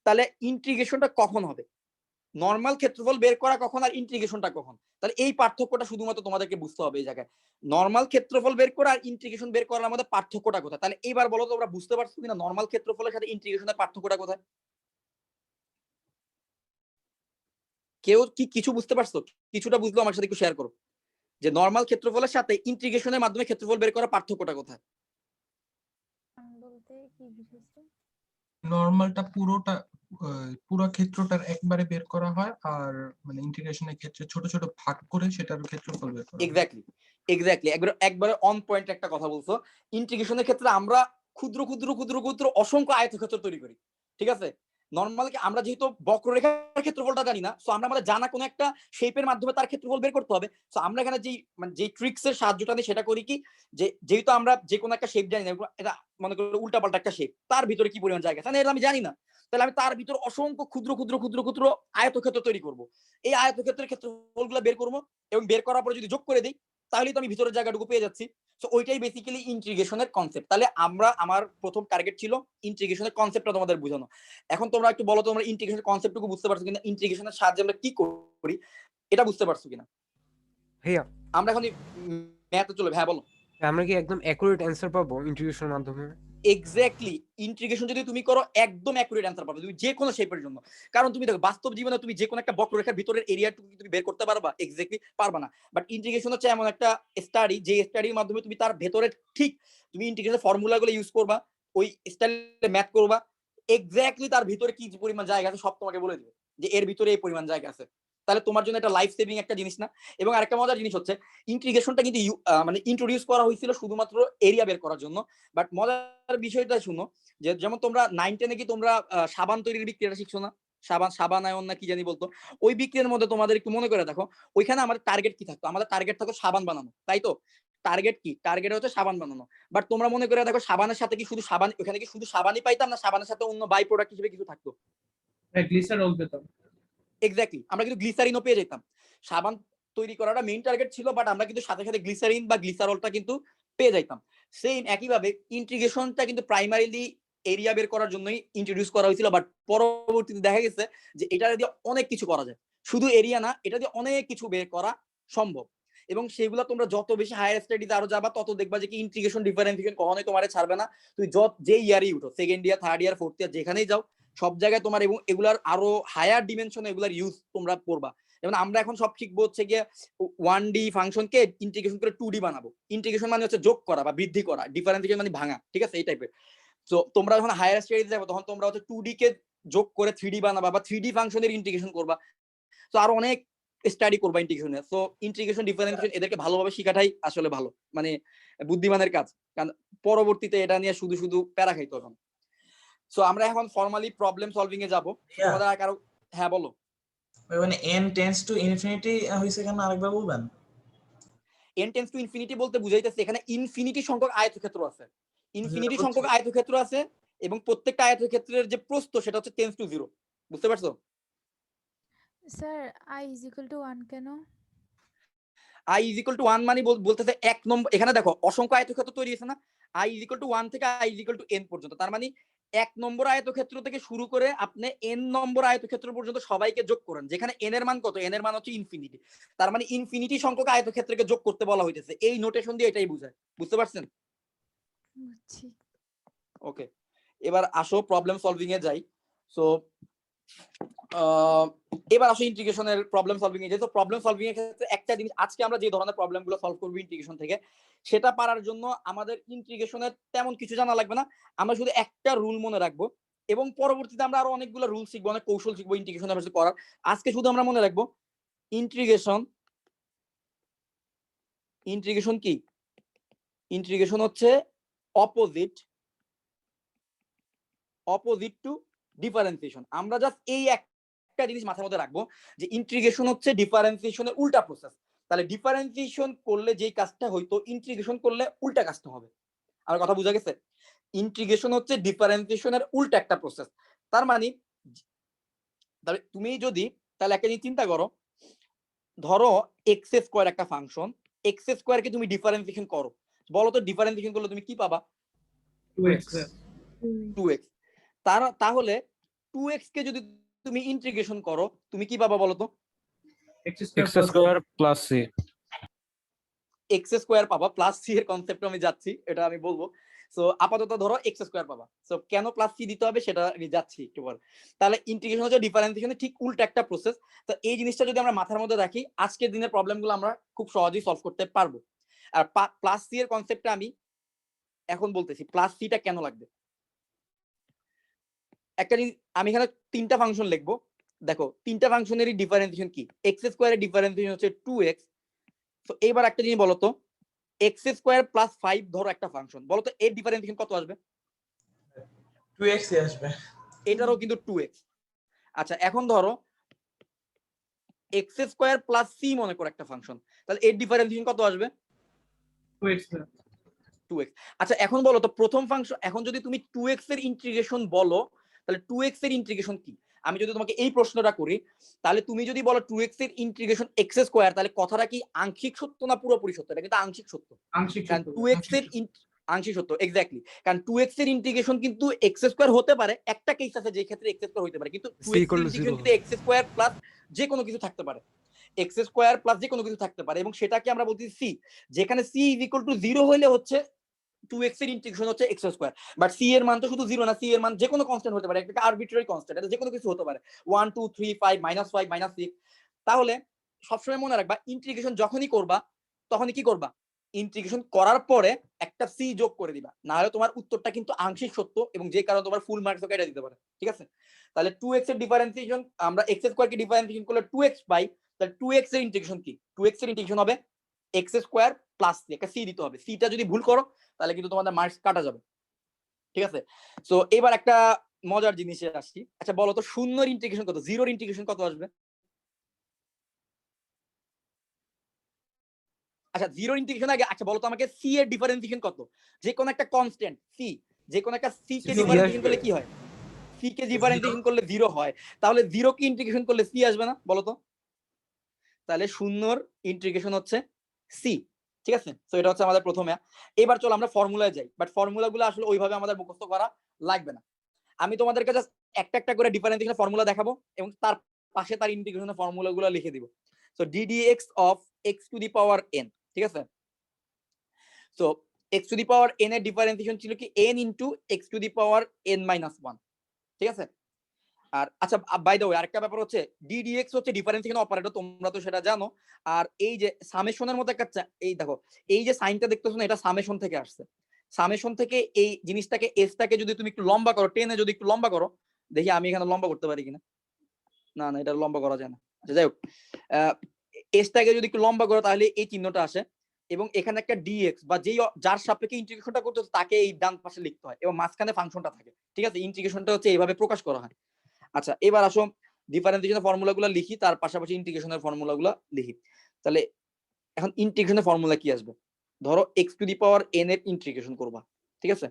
তাহলে ইন্টিগ্রেশনটা কখন হবে, নরমাল ক্ষেত্রফল বের করা কখন আর ইন্টিগ্রেশনটা কখন? তাহলে এই পার্থক্যটা শুধুমাত্র তোমাদেরকে বুঝতে হবে এই জায়গায়, নরমাল ক্ষেত্রফল বের করা আর ইন্টিগ্রেশন বের করার মধ্যে পার্থক্যটা কোথায়? তাহলে এইবার বলো তোমরা বুঝতে পারছো কিনা নরমাল ক্ষেত্রফলের সাথে ইন্টিগ্রেশনের পার্থক্যটা কোথায়? কেউ কি কিছু বুঝতে পারছো? কিছুটা বুঝলো আমার সাথে একটু শেয়ার করো, যে নরমাল ক্ষেত্রফলের সাথে ইন্টিগ্রেশনের মাধ্যমে ক্ষেত্রফল বের করার পার্থক্যটা কোথায়? বলতে কি বুঝেছো? নরমালটা পুরোটা পুরো ক্ষেত্রটার একবারে বের করা হয়, আর মানে ইন্টিগ্রেশনের ক্ষেত্রে ছোট ছোট ভাগ করে সেটার ক্ষেত্রফল বের করা হয়। এক্স্যাক্টলি একবারে অন পয়েন্ট একটা কথা বলছো। ইন্টিগ্রেশনের ক্ষেত্রে আমরা ক্ষুদ্র ক্ষুদ্র ক্ষুদ্র ক্ষুদ্র অসংখ্য আয়তক্ষেত্র তৈরি করি, ঠিক আছে? নরমাল আমরা যেহেতু বক্ররেখার ক্ষেত্রফলটা জানি না, সো আমরা আমাদের জানা কোনো একটা শেপের মাধ্যমে তার ক্ষেত্রফল বের করতে হবে। সো আমরা এখানে যে ট্রিক্স এর সাহায্যটা নিই সেটা করি কি, যে যেহেতু আমরা যে কোনো একটা শেপ জানি না, এটা মনে করো উল্টাপাল্টা একটা শেপ, তার ভিতরে কি পরিমাণ জায়গা আছে এটা আমি জানি না, তাহলে আমি তার ভিতরে অসংখ্য ক্ষুদ্র ক্ষুদ্র ক্ষুদ্র ক্ষুদ্র আয়তক্ষেত্র তৈরি করব। এই আয়তক্ষেত্রের ক্ষেত্রফলগুলো বের করবো এবং বের করার পরে যদি যোগ করে দিই, তাহলেই তো আমি ভিতরের জায়গাটুকু পেয়ে যাচ্ছি। সো ওইটাই বেসিক্যালি ইন্টিগ্রেশনের কনসেপ্ট। তাহলে আমার প্রথম টার্গেট ছিল ইন্টিগ্রেশনের কনসেপ্টটা তোমাদের বোঝানো। এখন তোমরা একটু বলো, তোমরা ইন্টিগ্রেশনের কনসেপ্টটুকু বুঝতে পারছো কিনা, ইন্টিগ্রেশনের সাহায্যে আমরা কি করি এটা বুঝতে পারছো কিনা? ভাইয়া আমরা এখন ম্যাথে চলে, হ্যাঁ বলো। আমরা কি একদম অ্যাকুরেট অ্যান্সার পাবো ইন্টিগ্রেশনের মাধ্যমে? এক্স্যাক্টলি, ইন্টিগ্রেশন যদি তুমি করো একদম অ্যাকুরেট অ্যান্সার পাবে তুমি যে কোনো শেপের জন্য। কারণ তুমি দেখো বাস্তব জীবনে তুমি যে কোনো একটা বক্ররেখার ভিতরের এরিয়াটুকু তুমি বের করতে পারবা? এক্স্যাক্টলি পারবা না। বাট ইন্টিগ্রেশন হচ্ছে এমন একটা স্টাডি, যে স্টাডির মাধ্যমে তুমি তার ভেতরে ঠিক তুমি ইন্টিগ্রেশনের ফর্মুলাগুলো ইউজ করবা, ওই স্টাইলে ম্যাথ করবা, এক্স্যাক্টলি তার ভিতরে কি পরিমাণ জায়গা আছে সব তোমাকে বলে দিবে, যে এর ভিতরে এই পরিমাণ জায়গা আছে। তাহলে তোমার জন্য একটা লাইফ সেভিং একটা জিনিস না? এবং আরেকটা মজার জিনিস হচ্ছে, ইন্টিগ্রেশনটা কিন্তু মানে ইন্ট্রোডিউস করা হয়েছিল শুধুমাত্র এরিয়া বের করার জন্য। বাট মজার বিষয়টা শুনো, যে যেমন তোমরা 9-10 কি তোমরা সাবান তৈরির বিক্রিয়াটা শিখছো না? সাবানায়ন না কি জানি বলতো, ওই বিক্রিয়ার মধ্যে তোমাদের একটু মনে করে দেখো, ওইখানে আমাদের টার্গেট কি থাকতো? আমাদের টার্গেট থাকতো সাবান বানানো, তাই তো? টার্গেট কি? টার্গেট হচ্ছে সাবান বানানো। বাট তোমরা মনে করে দেখো সাবানের সাথে কি শুধু সাবান, ওখানে কি শুধু সাবানই পাইতাম, না সাবানের সাথে অন্য বাই প্রোডাক্ট হিসেবে কিছু থাকতো? গ্লিসারল পেতাম। এক্স্যাক্টলি, আমরা কিন্তু গ্লিসারিনও পেয়ে যেতাম। সাবান তৈরি করাটা মেইন টার্গেট ছিল, বাট আমরা কিন্তু সাথে সাথে গ্লিসারিন বা গ্লিসারলটা কিন্তু পেয়ে যাইতাম। সেম একইভাবে ইন্টিগ্রেশনটা কিন্তু প্রাইমারিলি এরিয়া বের করার জন্যই ইন্ট্রোডিউস করা হয়েছিল, বাট পরবর্তীতে দেখা গেছে যে এটা দিয়ে অনেক কিছু করা যায়, শুধু এরিয়া না, এটা দিয়ে অনেক কিছু বের করা সম্ভব। এবং সেগুলো তোমরা যত বেশি হায়ার স্টাডিতে আরো যাবা, তত দেখবা যে কি ইন্টিগ্রেশন ডিফারেন্সিয়েশন কখনোই তোমারে ছাড়বে না। তুই যে ইয়ারই উঠো, second year, third year, fourth year, যেখানেই যাও, সব জায়গায় তোমার এবং এগুলার আরো হায়ার ডিমেনশনে এগুলার ইউজ তোমরা করবা। যেমন আমরা এখন সব শিখবো হচ্ছে গিয়ে 1D ফাংশনকে ইন্টিগ্রেশন করে 2D বানাবো। ইন্টিগ্রেশন মানে হচ্ছে যোগ করা বা বৃদ্ধি করা, ডিফারেন্সিয়েশন মানে ভাঙা, ঠিক আছে? এই টাইপের। তো তোমরা যখন হায়ার স্টাডিতে যাবে, তখন তোমরা হচ্ছে 2D কে যোগ করে 3D বানাবা বা 3D ফাংশনের ইন্টিগ্রেশন করবা। তো আরো অনেক স্টাডি করবা ইন্টিগ্রেশনে। সো ইন্টিগ্রেশন, ডিফারেন্সিয়েশন এদেরকে ভালোভাবে শেখাটাই আসলে ভালো, মানে বুদ্ধিমানের কাজ। কারণ পরবর্তীতে এটা নিয়ে শুধু শুধু প্যারা খাইতে হবে। সো আমরা এখন ফর্মালি প্রবলেম সলভিং এ যাব। তোমাদের আর কারো, হ্যাঁ বলো। মানে n টেন্ডস টু ইনফিনিটি হইছে কেন আরেকবার বলবেন? n টেন্ডস টু ইনফিনিটি বলতে বুঝাইতেছে এখানে ইনফিনিটি সংখ্যক আয়তক্ষেত্র আছে, ইনফিনিটি সংখ্যক আয়তক্ষেত্র আছে, এবং প্রত্যেকটা আয়তক্ষেত্রের যে প্রস্থ সেটা হচ্ছে টেন্ডস টু 0। বুঝতে পারছো? স্যার i = 1 কেন? i = 1 মানে বলতেছে এক নম্বর, এখানে দেখো অসংখ্য আয়তক্ষেত্র তৈরি হয়েছে না, i = 1 থেকে i = n পর্যন্ত। তার মানে এক নম্বর আয়তক্ষেত্র থেকে শুরু করে আপনি এন নম্বর আয়তক্ষেত্র পর্যন্ত সবাইকে যোগ করেন, যেখানে এন এর মান কত, এন এর মান হচ্ছে ইনফিনিটি, তার মানে ইনফিনিটি সংখ্যক আয়তক্ষেত্রকে যোগ করতে বলা হইতেছে। এই নোটেশন দিয়ে এটাই বোঝায়, বুঝতে পারছেন? বুঝছি। ওকে, এবার আসো প্রবলেম সলভিং এ যাই। সো এবার আসো ইন্টিগ্রেশনের প্রবলেম সলভিং এ যাই। তো প্রবলেম সলভিং এর ক্ষেত্রে একটা জিনিস, আজকে আমরা যে ধরনের প্রবলেমগুলো সলভ করব ইন্টিগ্রেশন থেকে, সেটা পারার জন্য আমাদের ইন্টিগ্রেশনের তেমন কিছু জানা লাগবে না, আমরা শুধু একটা রুল মনে রাখবো এবং পরবর্তীতে আমরা আরো অনেকগুলো রুল শিখবো, অনেক কৌশল শিখবো ইন্টিগ্রেশনের ভাষায় করার। আজকে শুধু আমরা মনে রাখবো ইন্টিগ্রেশন কি? ইন্টিগ্রেশন হচ্ছে অপোজিট টু ডিফারেন্সিয়েশন। আমরা জাস্ট এই একটা জিনিস মাথার মধ্যে রাখবো যে ইন্টিগ্রেশন হচ্ছে ডিফারেন্সিয়েশনের উল্টা প্রসেস। তাহলে ডিফারেন্সিয়েশন করলে যেই কাজটা হইতো, ইন্টিগ্রেশন করলে উল্টা কাজটা হবে। আমার কথা বোঝা গেছে? ইন্টিগ্রেশন হচ্ছে ডিফারেন্সিয়েশনের উল্টা একটা প্রসেস। তার মানে তাহলে তুমি যদি তাহলে একটা জিনিস চিন্তা করো, ধরো এক্স স্কোয়ার একটা ফাংশন, এক্স স্কোয়ারকে তুমি ডিফারেন্সিয়েশন করো, বলো তো ডিফারেন্সিয়েশন করলে তুমি কি পাবা? 2x 2x। তাহলে 2x কে যদি তুমি ইন্টিগ্রেশন করো তুমি কি পাবা বলো তো? x x square plus c। X square পাবা, প্লাস সি এর কনসেপ্টে আমি যাচ্ছি, এটা আমি বলবো। সো আপাতত ধরো এক্স স্কোয়ার পাবা। সো কেন প্লাস সি দিতে হবে সেটা আমি যাচ্ছি একটু পর। তাহলে ইন্টিগ্রেশন হচ্ছে ডিফারেন্সিয়েশনের ঠিক উল্টা একটা প্রসেস। তো এই জিনিসটা যদি আমরা মাথার মধ্যে রাখি, আজকের দিনের প্রবলেমগুলো আমরা খুব সহজেই সলভ করতে পারবো। আর প্লাস সি এর কনসেপ্টটা আমি এখন বলতেছি, প্লাস সিটা কেন লাগবে। একটা জিনিস, আমি এখানে তিনটা ফাংশন লিখবো, দেখো তিনটা ফাংশনেরই ডিফারেন্সিয়েশন কি? এক্স স্কোয়ারের ডিফারেন্সিয়েশন হচ্ছে 2x। তো এইবার একটা জিনিস বলো তো, এক্স স্কোয়ার প্লাস 5 ধরো একটা ফাংশন, বলো তো এর ডিফারেন্সিয়েশন কত আসবে? 2x এ আসবে। এটারও কিন্তু 2x। আচ্ছা এখন ধরো এক্স স্কোয়ার প্লাস সি মনে করো একটা ফাংশন, তাহলে এর ডিফারেন্সিয়েশন কত আসবে? 2x 2x। আচ্ছা এখন বলো তো প্রথম ফাংশন, এখন যদি তুমি 2x এর ইন্টিগ্রেশন বলো, তাহলে 2x এর ইন্টিগ্রেশন কি? আমি যদি তোমাকে এই প্রশ্নটা করি, তাহলে তুমি যদি বলো 2x এর ইন্টিগ্রেশন এক্স স্কোয়ার, তাহলে কথাটা কি আংশিক সত্য না পুরোপুরি সত্য? এটা কিন্তু আংশিক সত্য, আংশিক কারণ সত্য। 2x এর আংশিক সত্য, এক্স্যাক্টলি। কারণ 2x এর ইন্টিগ্রেশন কিন্তু এক্স স্কোয়ার হতে পারে, একটা কেস আছে যে ক্ষেত্রে এক্স স্কোয়ার হতে পারে, কিন্তু 2x এর ইন্টিগ্রেশন কিন্তু এক্স স্কোয়ার প্লাস যে কোনো কিছু থাকতে পারে, এক্স স্কোয়ার প্লাস যে কোনো কিছু থাকতে পারে, এবং সেটাকে আমরা বলছি সি, যেখানে সি ইজ ইকুয়াল টু 0 হইলে হচ্ছে 2x এর ইন্টিগ্রেশন হচ্ছে x স্কয়ার। বাট c এর মান তো শুধু 0 না, c এর মান যে কোনো কনস্ট্যান্ট হতে পারে, একটা আরবিট্রারি কনস্ট্যান্ট, এটা যে কোনো কিছু হতে পারে, 1 2 3 5 -5 -6। তাহলে সবসময় মনে রাখবা ইন্টিগ্রেশন যখনই করবা তখনই কি করবা, ইন্টিগ্রেশন করার পরে একটা c যোগ করে দিবা, না হলে তোমার উত্তরটা কিন্তু আংশিক সত্য এবং যে কারণে তোমার ফুল মার্কস কেটে দিতে পারে, ঠিক আছে? তাহলে 2x এর ডিফারেন্সিয়েশন, আমরা x স্কয়ার কে ডিফারেন্সিয়েশন করলে 2x পাই, তাহলে 2x এর ইন্টিগ্রেশন কি? 2x এর ইন্টিগ্রেশন হবে x স্কয়ার প্লাস c, একটা c দিতে হবে, cটা যদি ভুল করো তাহলে কিন্তু তোমাদের মার্কস কাটা যাবে, ঠিক আছে? সো এবার একটা মজার জিনিসে আসছি। আচ্ছা বলো তো শূন্যর ইন্টিগ্রেশন কত, জিরোর ইন্টিগ্রেশন কত আসবে? আচ্ছা জিরোর ইন্টিগ্রেশন আগে, আচ্ছা বলো তো আমাকে সি এর ডিফারেন্সিয়েশন কত? যে কোন একটা কনস্ট্যান্ট সি, যে কোন একটা সি কে ডিফারেন্সিয়েশন করলে কি হয়? সি কে ডিফারেন্সিয়েশন করলে 0 হয়, তাহলে 0 কে ইন্টিগ্রেশন করলে সি আসবে না বলো তো? তাহলে শূন্যর ইন্টিগ্রেশন হচ্ছে সি, ঠিক আছে? তো এটা হচ্ছে আমাদের প্রথমে। এবার চলো আমরা ফর্মুলায় যাই, বাট ফর্মুলাগুলো আসলে ওইভাবে আমাদের মুখস্থ করা লাগবে না। আমি তোমাদেরকে জাস্ট একটা একটা করে ডিফারেন্সিয়েশনের ফর্মুলা দেখাবো এবং তার পাশে তার ইন্টিগ্রেশনের ফর্মুলাগুলো লিখে দিব। So ddx of x to the power n, ঠিক আছে? So x to the power n এর ডিফারেন্সিয়েশন ছিল কি n into x to the power n minus 1, ঠিক আছে? আর আচ্ছা বাই দ্য ওয়ে আরেকটা ব্যাপার হচ্ছে ddx হচ্ছে ডিফারেন্সিয়েশন অপারেটর, তোমরা তো সেটা জানো। আর এই যে সামেশনের মধ্যে একটা এই দেখো এই যে সাইনটা দেখতেছো না, এটা সামেশন থেকে আসছে। সামেশন থেকে এই জিনিসটাকে এসটাকে যদি তুমি একটু লম্বা করো, টেনে যদি একটু লম্বা করো, দেখি আমি এখানে লম্বা করতে পারি কিনা, না না এটা লম্বা করা যায় না। আচ্ছা যাই হোক, এসটাকে যদি একটু লম্বা করো তাহলে এই চিহ্নটা আসে এবং এখানে একটা dx বা যেই যার সাপেক্ষে ইন্টিগ্রেশনটা করতে তাকে এই ডান পাশে লিখতে হয় এবং মাঝখানে ফাংশনটা থাকে, ঠিক আছে? ইন্টিগ্রেশনটা হচ্ছে এইভাবে প্রকাশ করা হয়। আচ্ছা এবার আসো ডিফারেন্সিয়েশনের ফর্মুলাগুলো লিখি, তার পাশাপাশি ইন্টিগ্রেশনের ফর্মুলাগুলো লিখি। তাহলে এখন ইন্টিগ্রেশনের ফর্মুলা কি আসবে? ধরো x to the power n এর ইন্টিগ্রেশন করবা, ঠিক আছে?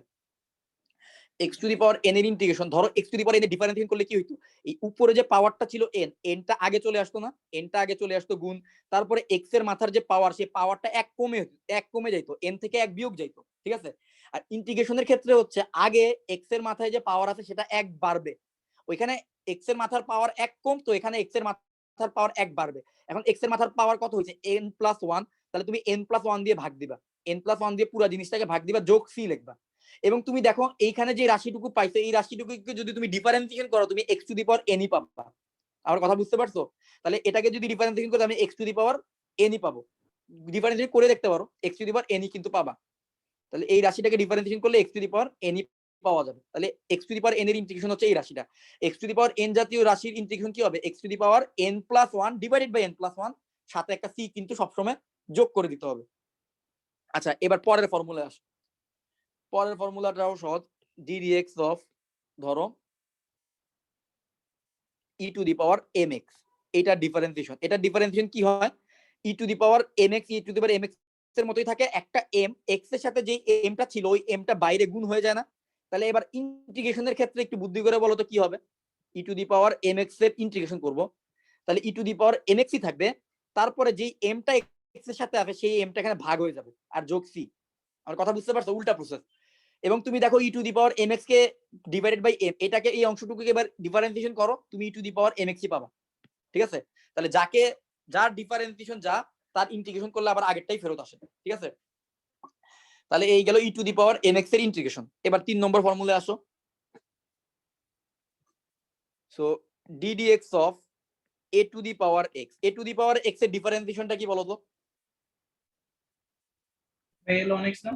x to the power n এর ইন্টিগ্রেশন, ধরো x to the power n এর ডিফারেন্সিয়েশন করলে কি হইতো, এই উপরে যে পাওয়ারটা ছিল n, nটা আগে চলে আসতো না, nটা আগে চলে আসতো গুণ, তারপরে x এর মাথার যে পাওয়ার সেই পাওয়ারটা এক কমে যাইতো, n থেকে 1 বিয়োগ যাইতো, ঠিক আছে? আর ইন্টিগ্রেশনের ক্ষেত্রে হচ্ছে আগে এক্স এর মাথায় যে পাওয়ার আছে সেটা 1 বাড়বে, ওইখানে এক্স এর মাথার পাওয়ার 1 কম, তো এখানে এক্স এর মাথার পাওয়ার 1 বাড়বে। এখন এক্স এর মাথার পাওয়ার কত হয়েছে n+1, তাহলে তুমি n+1 দিয়ে ভাগ দিবা, n+1 দিয়ে পুরো জিনিসটাকে ভাগ দিবা, যোগ সি লিখবা। এবং তুমি দেখো এইখানে যে রাশিটুকু পাইছো এই রাশিটুকুকে যদি তুমি ডিফারেন্সিয়েশন করো তুমি x⁴n পাবা। আমার কথা বুঝতে পারছো? তাহলে এটাকে যদি ডিফারেন্সিয়েশন করি আমি x⁴n পাবো, ডিফারেন্সিয়েশন করে দেখতে পারো, x⁴n কিন্তু পাবা। তাহলে এই রাশিটাকে ডিফারেন্সিয়েশন করলে x⁴n পাওয়া যাবে। তাহলে x⁴n এর ইন্টিগ্রেশন হচ্ছে এই রাশিটা। x⁴n জাতীয় রাশির ইন্টিগ্রেশন কি হবে? x⁴n+1 ডিভাইডেড বাই n+1, সাথে একটা c কিন্তু সবসময় যোগ করে দিতে হবে। আচ্ছা, এবার পরের ফর্মুলায় আসো। পরের ফর্মুলাটাও সহজ, ddx অফ ধরো e⁻mx, এটা ডিফারেন্সিয়েশন। এটা ডিফারেন্সিয়েশন কি হয়? e⁻mx e⁻mx এর মতোই থাকে, একটা m x এর সাথে যে mটা ছিল ওই mটা বাইরে গুণ হয়ে যায় না? তাহলে এবার ইন্টিগ্রেশনের ক্ষেত্রে একটু বুদ্ধি করে বলো তো কি হবে? e⁻mx এর ইন্টিগ্রেশন করব, তাহলে e⁻mx থাকবে, তারপরে যেই mটা x এর সাথে আছে সেই mটা এখানে ভাগ হয়ে যাবে আর যোগ c। আমার কথা বুঝতে পারছো? উল্টা প্রসেস। এবং তুমি দেখো e⁻mx K divided by m, এটাকে এই অংশটুকুকে এবার ডিফারেন্সিয়েশন করো, তুমি e⁻mx পাবা। ঠিক আছে? তাহলে যার ডিফারেন্সিয়েশন যা তার ইন্টিগ্রেশন করলে আবার আগেরটাই ফেরত আসে। ঠিক আছে? তাহলে এই গেল e⁻mx এর ইন্টিগ্রেশন। এবার 3 নম্বর ফর্মুলায় আসো। So ddx of a⁻x, a⁻x এর ডিফারেন্সিয়েশনটা কি বলো তো? ln x না,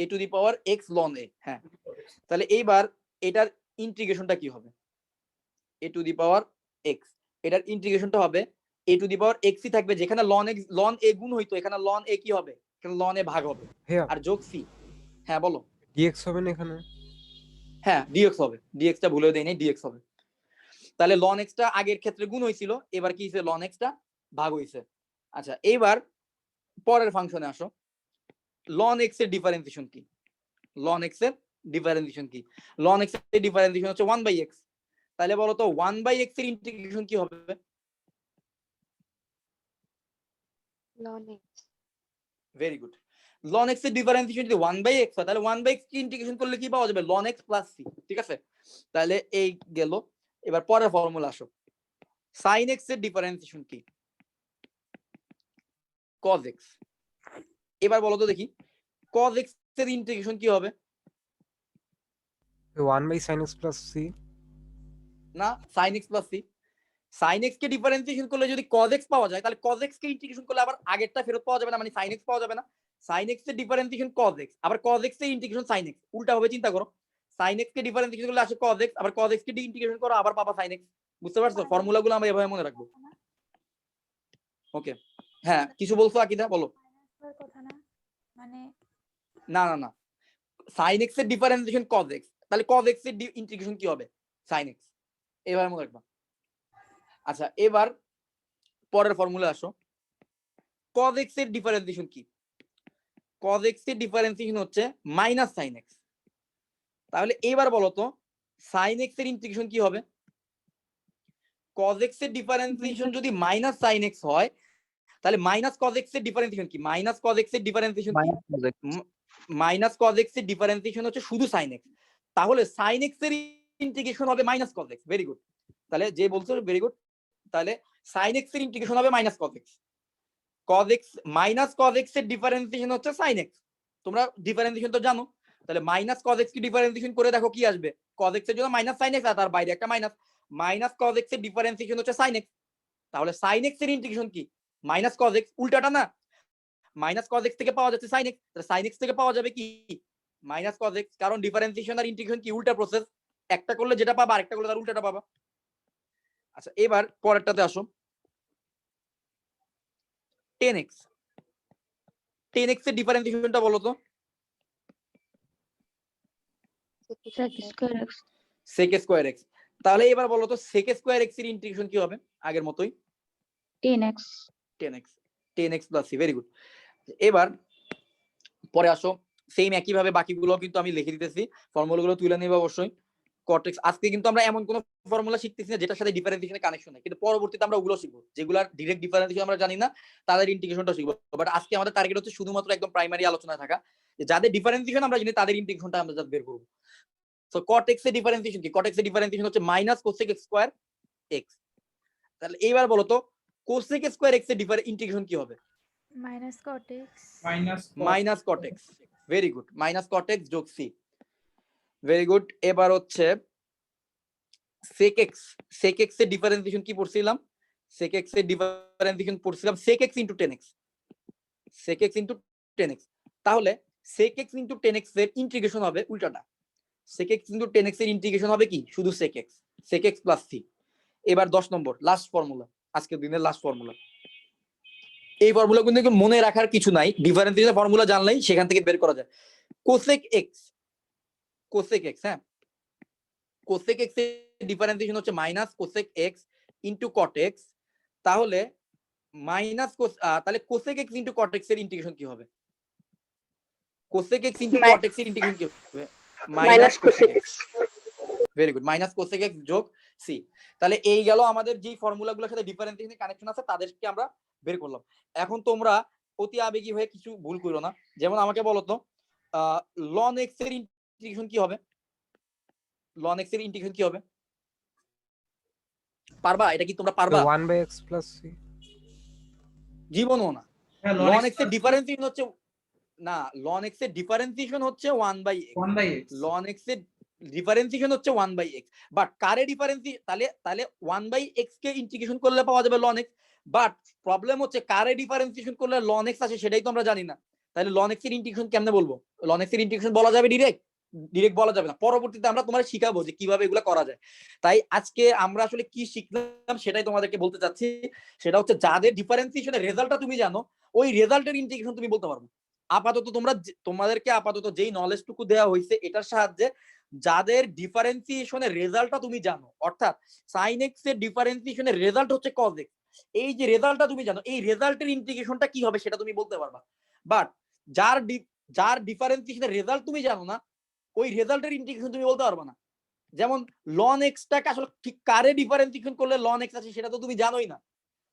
a⁻x ln a, হ্যাঁ। তাহলে এইবার এটার ইন্টিগ্রেশনটা কি হবে? a⁻x, এটার ইন্টিগ্রেশনটা হবে a⁻x থাকবে, যেখানে ln a গুণ হইতো এখানে ln a কি হবে? এখানে ln a ভাগ হবে ভাইয়া আর যোগ c। হ্যাঁ বলো। dx হবে না এখানে? হ্যাঁ dx হবে, dx টা ভুলেও দেই নাই, dx হবে। তাহলে ln x টা আগের ক্ষেত্রে গুণ হইছিল, এবার কি হইছে? ln x টা ভাগ হইছে। আচ্ছা, এইবার পরের ফাংশনে আসো। ln x এর ডিফারেন্সিয়েশন কি? ln x এর ডিফারেন্সিয়েশন কি? ln x এর ডিফারেন্সিয়েশন হচ্ছে 1/x। তাহলে বলো তো 1/x এর ইন্টিগ্রেশন কি হবে? ln x very good. ln x এর ডিফারেন্সিয়েশন যদি 1/x হয় তাহলে 1/x কি ইন্টিগ্রেশন করলে কি পাওয়া যাবে? ln x plus c। ঠিক আছে? তাহলে এই গেল। এবার পরের ফর্মুলা আসো। sin x এর ডিফারেন্সিয়েশন কি? cos x। এবার বলো তো দেখি cos x এর ইন্টিগ্রেশন কি হবে? 1/sin x plus c। না, sin x plus c। sin x কে ডিফারেন্সিয়েশন করলে যদি cos x পাওয়া যায় তাহলে cos x কে ইন্টিগ্রেশন করলে আবার আগেরটা ফেরত পাওয়া যাবে না, মানে sin x পাওয়া যাবে না। sin x এর ডিফারেন্সিয়েশন cos x, আবার cos x এর ইন্টিগ্রেশন sin x, উল্টা হবে। চিন্তা করো, sin x কে ডিফারেন্সিয়েশন করলে আসে cos x, আবার cos x কে ইন্টিগ্রেশন করো আবার পাবা sin x। বুঝতে পারছো? ফর্মুলাগুলো আমরা এভাবে মনে রাখবো। ওকে, হ্যাঁ কিছু বলছো আকিদা, বলো। কথা না, মানে না না না, sin x এর ডিফারেন্সিয়েশন cos x, তাহলে cos x এর ইন্টিগ্রেশন কি হবে? sin x, এভাবে মনে রাখবা। আচ্ছা, এবার পরের ফর্মুলা আসো। cos x এর ডিফারেন্সিয়েশন কি? cos x এর ডিফারেন্সিয়েশন হচ্ছে মাইনাস sin x। তাহলে এবার বলো তো sin x এর ইন্টিগ্রেশন কি হবে? cos x এর ডিফারেন্সিয়েশন যদি মাইনাস sin x হয় তাহলে মাইনাস cos x এর ডিফারেন্সিয়েশন কি? মাইনাস cos x এর ডিফারেন্সিয়েশন কি? মাইনাস cos x এর ডিফারেন্সিয়েশন হচ্ছে শুধু sin x। তাহলে sin x এর ইন্টিগ্রেশন হবে minus cos x। Very good, তাহলে যে বলছো ভেরি গুড। তাহলে sin x এর ইন্টিগ্রেশন হবে minus cos x। cos x minus cos x এর ডিফারেন্সিয়েশন হচ্ছে sin x। তোমরা ডিফারেন্সিয়েশন তো জানো, তাহলে মাইনাস cos x কি ডিফারেন্সিয়েশন করে দেখো কি আসবে? cos x এর জন্য মাইনাস sin x আর তার বাইরে একটা মাইনাস, মাইনাস cos x এর ডিফারেন্সিয়েশন হচ্ছে sin x। তাহলে sin x এর ইন্টিগ্রেশন কি? মাইনাস cos x, উল্টাটা না, মাইনাস cos x থেকে পাওয়া যাচ্ছে sin x, তাহলে sin x থেকে পাওয়া যাবে কি? মাইনাস cos x, কারণ ডিফারেন্সিয়েশন আর ইন্টিগ্রেশন কি? উল্টা প্রসেস, একটা করলে যেটা পাবা আরেকটা করলে তার উল্টাটা পাবা। আচ্ছা, এবার পরেরটাতে আসো। 10x, 10x এর ডিফারেন্সিয়েশনটা বলো তো? sec square x sec square x। তাহলে এবার বলো তো sec স্কয়ার x এর ইন্টিগ্রেশন কি হবে? আগের মতোই 10x 10x, 10x plus c। Very good. এবার পরে আসো, সেম একই ভাবে বাকিগুলো কিন্তু আমি লিখে দিতেছি, ফর্মুলাগুলো তুলে নিবে অবশ্যই। cot x আজকে কিন্তু আমরা এমন কোন ফর্মুলা শিখতেছি না যেটার সাথে ডিফারেন্সিয়েশনের কানেকশন নাই, কিন্তু পরবর্তীতে আমরা ওগুলো শিখবো যেগুলার ডিরেক্ট ডিফারেন্সিয়েশন আমরা জানি না, তাদের ইন্টিগ্রেশনটা শিখবো। বাট আজকে আমাদের টার্গেট হচ্ছে শুধুমাত্র একদম প্রাইমারি আলোচনায় থাকা, যে যাদের ডিফারেন্সিয়েশন আমরা জানি তাদের ইন্টিগ্রেশনটা আমরা জাস্ট বের করব। সো cot x এর ডিফারেন্সিয়েশন কি? cot x এর ডিফারেন্সিয়েশন হচ্ছে minus cosec x square x। তাহলে এইবার বলো তো cosec স্কয়ার x এর ইন্টিগ্রেশন কি হবে? Minus cot x minus cot x। Very good, minus cot x যোগ c। Very good. এবার হচ্ছে sec x, sec x এর ডিফারেন্সিয়েশন কি পড়ছিলাম? sec x এর ডিফারেন্সিয়েশন পড়ছিলাম sec x into 10x, sec x into 10x। তাহলে sec x into 10x এর ইন্টিগ্রেশন হবে উল্টাটা, sec x into 10x এর ইন্টিগ্রেশন হবে কি? শুধু sec x plus c। এবার 10 নম্বর লাস্ট ফর্মুলা, আজকের দিনের লাস্ট ফর্মুলা। এই ফর্মুলা কিন্তু মনে রাখার কিছু নাই, ডিফারেন্সিয়েশন ফর্মুলা জানলেই সেখান থেকে বের করা যায়। cosec x, cosec x, হ্যাঁ, cosec x এর ডিফারেন্সিয়েশন হচ্ছে minus cosec x into cot x। তাহলে মাইনাস তাহলে cosec x into cot x এর ইন্টিগ্রেশন কি হবে? cosec x into cot x এর ইন্টিগ্রেশন কি হবে? Minus cosec x। Very good, minus cosec x যোগ c। তাহলে এই গেল আমাদের যে ফর্মুলাগুলোর সাথে ডিফারেন্সিয়েশনের কানেকশন আছে তাদেরকে আমরা বের করলাম। এখন তোমরা অতি আবেগী হয়ে কিছু ভুল করো না। যেমন আমাকে বলো তো ln x এর ইন্টিগ্রেশন কি হবে? ln x এর ইন্টিগ্রেশন কি হবে? পারবা? এটা কি তোমরা পারবা? 1/x + c। জীবনও না। ln x এর ডিফারেন্সিয়েশন হচ্ছে না, ln x এর ডিফারেন্সিয়েশন হচ্ছে 1/x, 1/x ln x এর ডিফারেন্সিয়েশন হচ্ছে 1/x। বাট কারে তাহলে 1/x কে ইন্টিগ্রেশন করলে পাওয়া যাবে ln x, বাট প্রবলেম হচ্ছে কারে ডিফারেন্সিয়েশন করলে ln x আসে সেটাই তো আমরা জানি না। তাহলে ln x এর ইন্টিগ্রেশন কেমনে বলবো? ln x এর ইন্টিগ্রেশন বলা যাবে ডিরেক্ট বলা যাবে না, পরবর্তীতে আমরা তোমাদের শিখাবো যে কিভাবে এগুলো করা যায়। তাই আজকে আমরা আসলে কি শিখলাম সেটাই তোমাদেরকে বলতে চাচ্ছি। সেটা হচ্ছে যাদের ডিফারেন্সিয়েশনের রেজাল্টটা তুমি জানো, ওই রেজাল্টের ইন্টিগ্রেশন তুমি বলতে পারবে। আপাতত তোমাদেরকে আপাতত যেই নলেজটুকু দেওয়া হয়েছে এটার সাহায্যে যাদের ডিফারেন্সিয়েশনের রেজাল্টটা তুমি জানো, অর্থাৎ sin x এর ডিফারেন্সিয়েশনের রেজাল্ট হচ্ছে cos x, এই যে রেজাল্টটা তুমি জানো, এই রেজাল্টের ইন্টিগ্রেশনটা কি হবে সেটা তুমি বলতে পারবা। বাট যার ডিফারেন্সিয়েশনের রেজাল্ট তুমি জানো না, ওই রেজাল্টের ইন্টিগ্রেশন তুমি বলতে পারবা না। যেমন ln x টাকে আসলে ঠিক কারে ডিফারেন্সিয়েশন করলে ln x আছে সেটা তো তুমি জানোই না,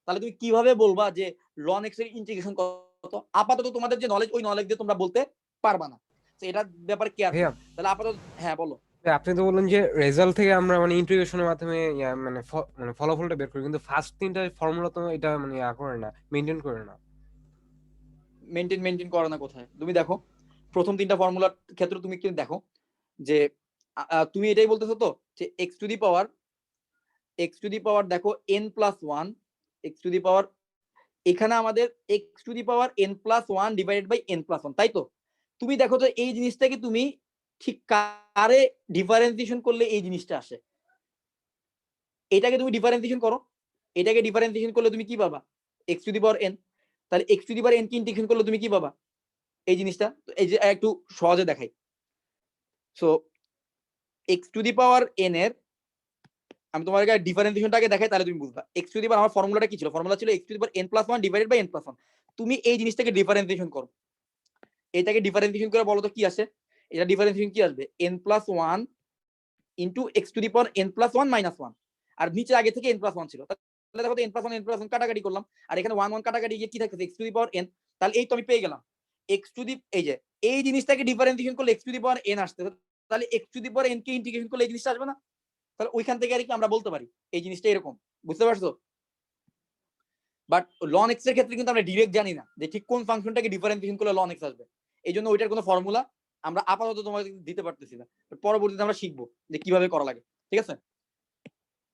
তাহলে তুমি কিভাবে বলবা যে ln x এর ইন্টিগ্রেশন কত? আপাতত তোমাদের যে নলেজ, ওই নলেজ দিয়ে তোমরা বলতে পারবা না। তো এটার ব্যাপারে কি আছে? ভাইয়া, তাহলে আপাতত হ্যাঁ বলো। আপনি তো বললেন যে রেজাল্ট থেকে আমরা মানে ইন্টিগ্রেশনের মাধ্যমে মানে ফলাফলটা বের করি, কিন্তু ফার্স্ট তিনটা ফর্মুলা তো এটা মানে করে না, মেইনটেইন করে না। মেইনটেইন করে না কোথায়? তুমি দেখো প্রথম তিনটা ফর্মুলার ক্ষেত্রে তুমি কি দেখো যে তুমি এটাই বলতেছো তো যে x টু দি পাওয়ার দেখো n+1, x টু দি পাওয়ার, এখানে আমাদের x to the power n+1 divided by n+1, তাই তো? তুমি দেখো তো এই জিনিসটাকে তুমি ঠিক কারে ডিফারেন্সিয়েশন করলে এই জিনিসটা আসে? এটাকে তুমি ডিফারেন্সিয়েশন করো, এটাকে ডিফারেন্সিয়েশন করলে তুমি কি পাবা? x to the power n। তাহলে x to the power n K integration করলে তুমি কি পাবা? এই জিনিসটা। এই যে একটু সহজে দেখাই। So x to the power n এর, আমি তোমার কাছে ডিফারেন্সিয়েশনটাকে দেখাই তাহলে তুমি বুঝবা। x টু দি পাওয়ার, আমার ফর্মুলাটা কি ছিল? ফর্মুলা ছিল x to the power n+1 divided by n+1। তুমি এই জিনিসটাকে ডিফারেন্সিয়েশন করো, এটাকে ডিফারেন্সিয়েশন করে বলো তো কি আসে? এটা ডিফারেন্সিয়েশন কি আসবে? n+1 into x to the power n+1 -1, আর নিচে আগে থেকে n+1 ছিল। তাহলে দেখো তো n+1 কাটাকাটি করলাম, আর এখানে 1 1 কাটাকাটি গিয়ে কি থাকতেছে? x to the power n। তাহলে এই তো আমি পেয়ে গেলাম x টু দি, এই যে এই জিনিসটাকে ডিফারেন্সিয়েশন করলে x to the power n আসছে, তাহলে x to the power n K integration করলে এই জিনিসটা আসবে না? তাহলে ওইখান থেকে আর কি আমরা বলতে পারি এই জিনিসটা এরকম, বুঝতে পারছো? বাট ln x এর ক্ষেত্রে কিন্তু আমরা ডিরেক্ট জানি না যে ঠিক কোন ফাংশনটাকে ডিফারেন্সিয়েশন করলে ln x আসবে। এই জন্য ওইটার কোনো ফর্মুলা আমরা আপাতত তোমাকে দিতে পারতেছি না, পরবর্তীতে আমরা শিখবো যে কিভাবে করা লাগে, ঠিক আছে?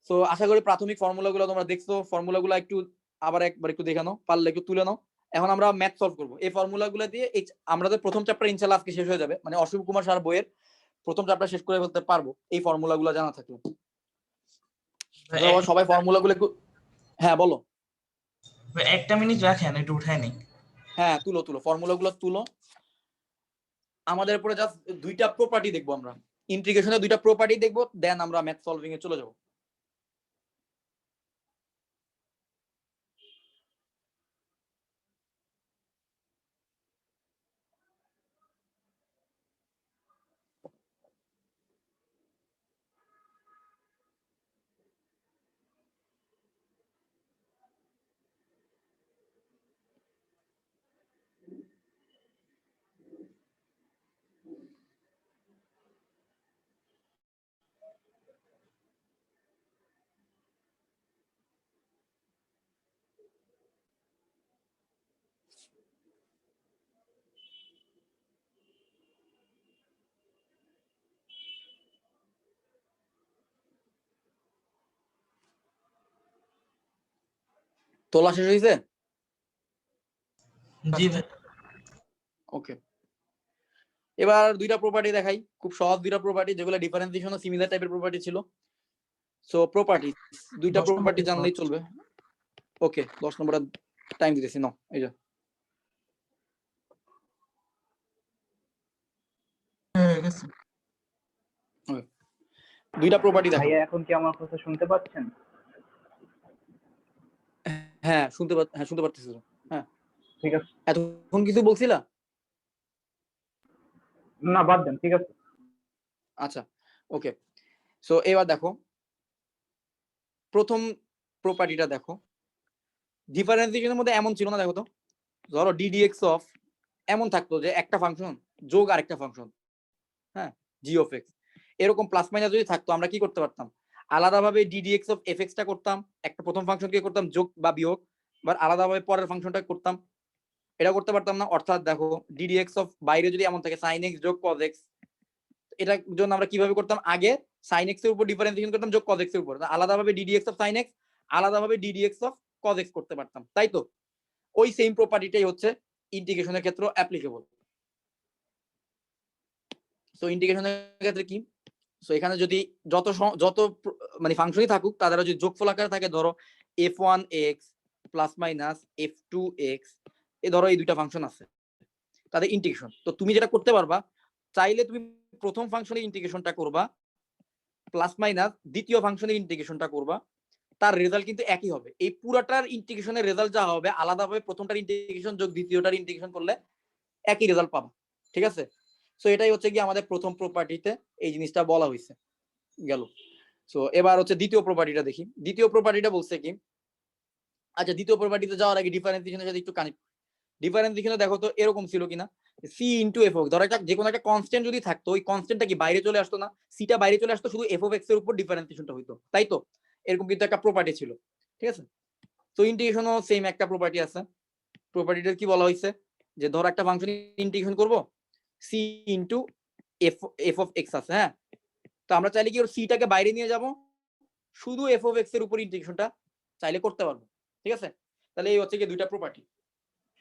সো আশা করি প্রাথমিক ফর্মুলাগুলো তোমরা দেখছো, ফর্মুলাগুলো একটু আবার একবার একটু দেখানো, পারলে একটু তুলে নাও। এখন আমরা ম্যাথ সলভ করবো এই ফর্মুলাগুলো দিয়ে। আমাদের প্রথম চ্যাপ্টার ইনশাআল্লাহ আজকে শেষ হয়ে যাবে, মানে অশোক কুমার স্যার বইয়ের প্রথম চ্যাপ্টার শেষ করে ফেলতে পারবো এই ফর্মুলাগুলো জানা থাকলে। সবাই ফর্মুলাগুলো একটু, হ্যাঁ বলো। 1টা মিনিট রাখেন, একটু উঠাই নেই। হ্যাঁ তুলো ফর্মুলাগুলো তুলো। আমাদের উপরে জাস্ট দুইটা প্রপার্টি দেখবো আমরা, ইন্টিগ্রেশনের দুইটা প্রপার্টি দেখবো, দেন আমরা ম্যাথ সলভিং এ চলে যাবো। তোলা শেষ হয়েছে? জি ভাই। ওকে, এবার দুইটা প্রপার্টি দেখাই, খুব সহজ দুইটা প্রপার্টি যেগুলো ডিফারেন্সিয়েশন ও সিমিলার টাইপের প্রপার্টি ছিল। সো প্রপার্টি দুইটা 10 নম্বর প্রপার্টি থেকে জানলেই চলবে। ওকে 10 নম্বর টাইম দিতেছি, নাও এই যে হয়ে গেছে। দুইটা প্রপার্টি দেখো। ভাইয়া এখন কি আমার কথা শুনতে পাচ্ছেন? হ্যাঁ শুনতে পারতেছি তো। হ্যাঁ ঠিক আছে, এতক্ষণ কিছু বলছিলা? না বাদ দেন, ঠিক আছে। আচ্ছা ওকে, সো এবার দেখো প্রথম প্রপার্টিটা দেখো, ডিফারেন্সিয়েশনের মধ্যে এমন ছিল না, দেখো তো ধরো ডিডিএক্স অফ এমন থাকতো যে একটা ফাংশন যোগ আরেকটা ফাংশন, হ্যাঁ জি অফ এক্স, এরকম প্লাস মাইনাস যদি থাকতো আমরা কি করতে পারতাম, আলাদাভাবে ডিডিএক্স অফ এফ এক্সটা করতাম, একটা প্রথম ফাংশনকে করতাম যোগ বা বিয়োগ, বা আলাদাভাবে পরের ফাংশনটা করতাম, এটা করতে পারতাম না। অর্থাৎ দেখো ডিডিএক্স অফ বাইরে যদি এমন থাকে সাইন এক্স যোগ কজ এক্স, এটার জন্য আমরা কিভাবে করতাম, আগে সাইন এক্স এর উপর ডিফারেন্সিয়েশন করতাম যোগ কজ এক্স এর উপর, আলাদাভাবে ডিডিএক্স অফ সাইন এক্স, আলাদাভাবে ডিডিএক্স অফ কজ এক্স করতে পারতাম, তাই তো? ওই সেম প্রপার্টিটাই হচ্ছে ইন্টিগ্রেশনের ক্ষেত্রে অ্যাপ্লিকেবল। সো ইন্টিগ্রেশনের ক্ষেত্রে কি, সো এখানে যদি যত মানে ফাংশনই থাকুক তাদের যদি যোগফল আকারে থাকে, ধরো f1x প্লাস মাইনাস f2x, ধরো এই দুইটা ফাংশন আছে তাদের ইন্টিগ্রেশন, তো তুমি যেটা করতে পারবা, চাইলে তুমি প্রথম ফাংশনের ইন্টিগ্রেশনটা করবা প্লাস মাইনাস দ্বিতীয় ফাংশনের ইন্টিগ্রেশনটা করবা, তার রেজাল্ট কিন্তু একই হবে। এই পুরাটার ইন্টিগ্রেশনের রেজাল্ট যা হবে আলাদাভাবে প্রথমটার ইন্টিগ্রেশন যোগ দ্বিতীয়টার ইন্টিগ্রেশন করলে একই রেজাল্ট পাবা, ঠিক আছে? সো এটাই হচ্ছে কি আমাদের প্রথম প্রপার্টিতে এই জিনিসটা বলা হয়েছে গেল। সো এবার হচ্ছে দ্বিতীয় প্রপার্টিটা দেখি। দ্বিতীয় প্রপার্টিটা বলছে কি, আচ্ছা দ্বিতীয় প্রপার্টিতে যাওয়ার আগে ডিফারেন্সিয়েশনের সাথে একটু কানেক্ট, ডিফারেন্সিয়েশনে দেখো তো এরকম ছিল কিনা, সি ইন্টু এফ, ধরো একটা যে কোনো একটা কনস্ট্যান্ট যদি থাকতো ওই কনস্ট্যান্টটা কি বাইরে চলে আসতো না, সিটা বাইরে চলে আসতো, শুধু এফ অফ এক্স এর উপর ডিফারেন্সিয়েশনটা হইতো, তাই তো? এরকম কিন্তু একটা প্রপার্টি ছিল, ঠিক আছে? তো ইন্টিগ্রেশনও সেম একটা প্রপার্টি আছে। প্রপার্টিটার কি বলা হয়েছে, যে ধরো একটা ফাংশন ইন্টিগ্রেশন করব c into f of x আছে, হ্যাঁ, তো আমরা চাইলে কি ওর সিটাকে বাইরে নিয়ে যাব, শুধু এফ অফ এক্স এর উপর ইন্টিগ্রেশনটা চাইলে করতে পারবো, ঠিক আছে? তাহলে এই হচ্ছে কি দুইটা প্রপার্টি।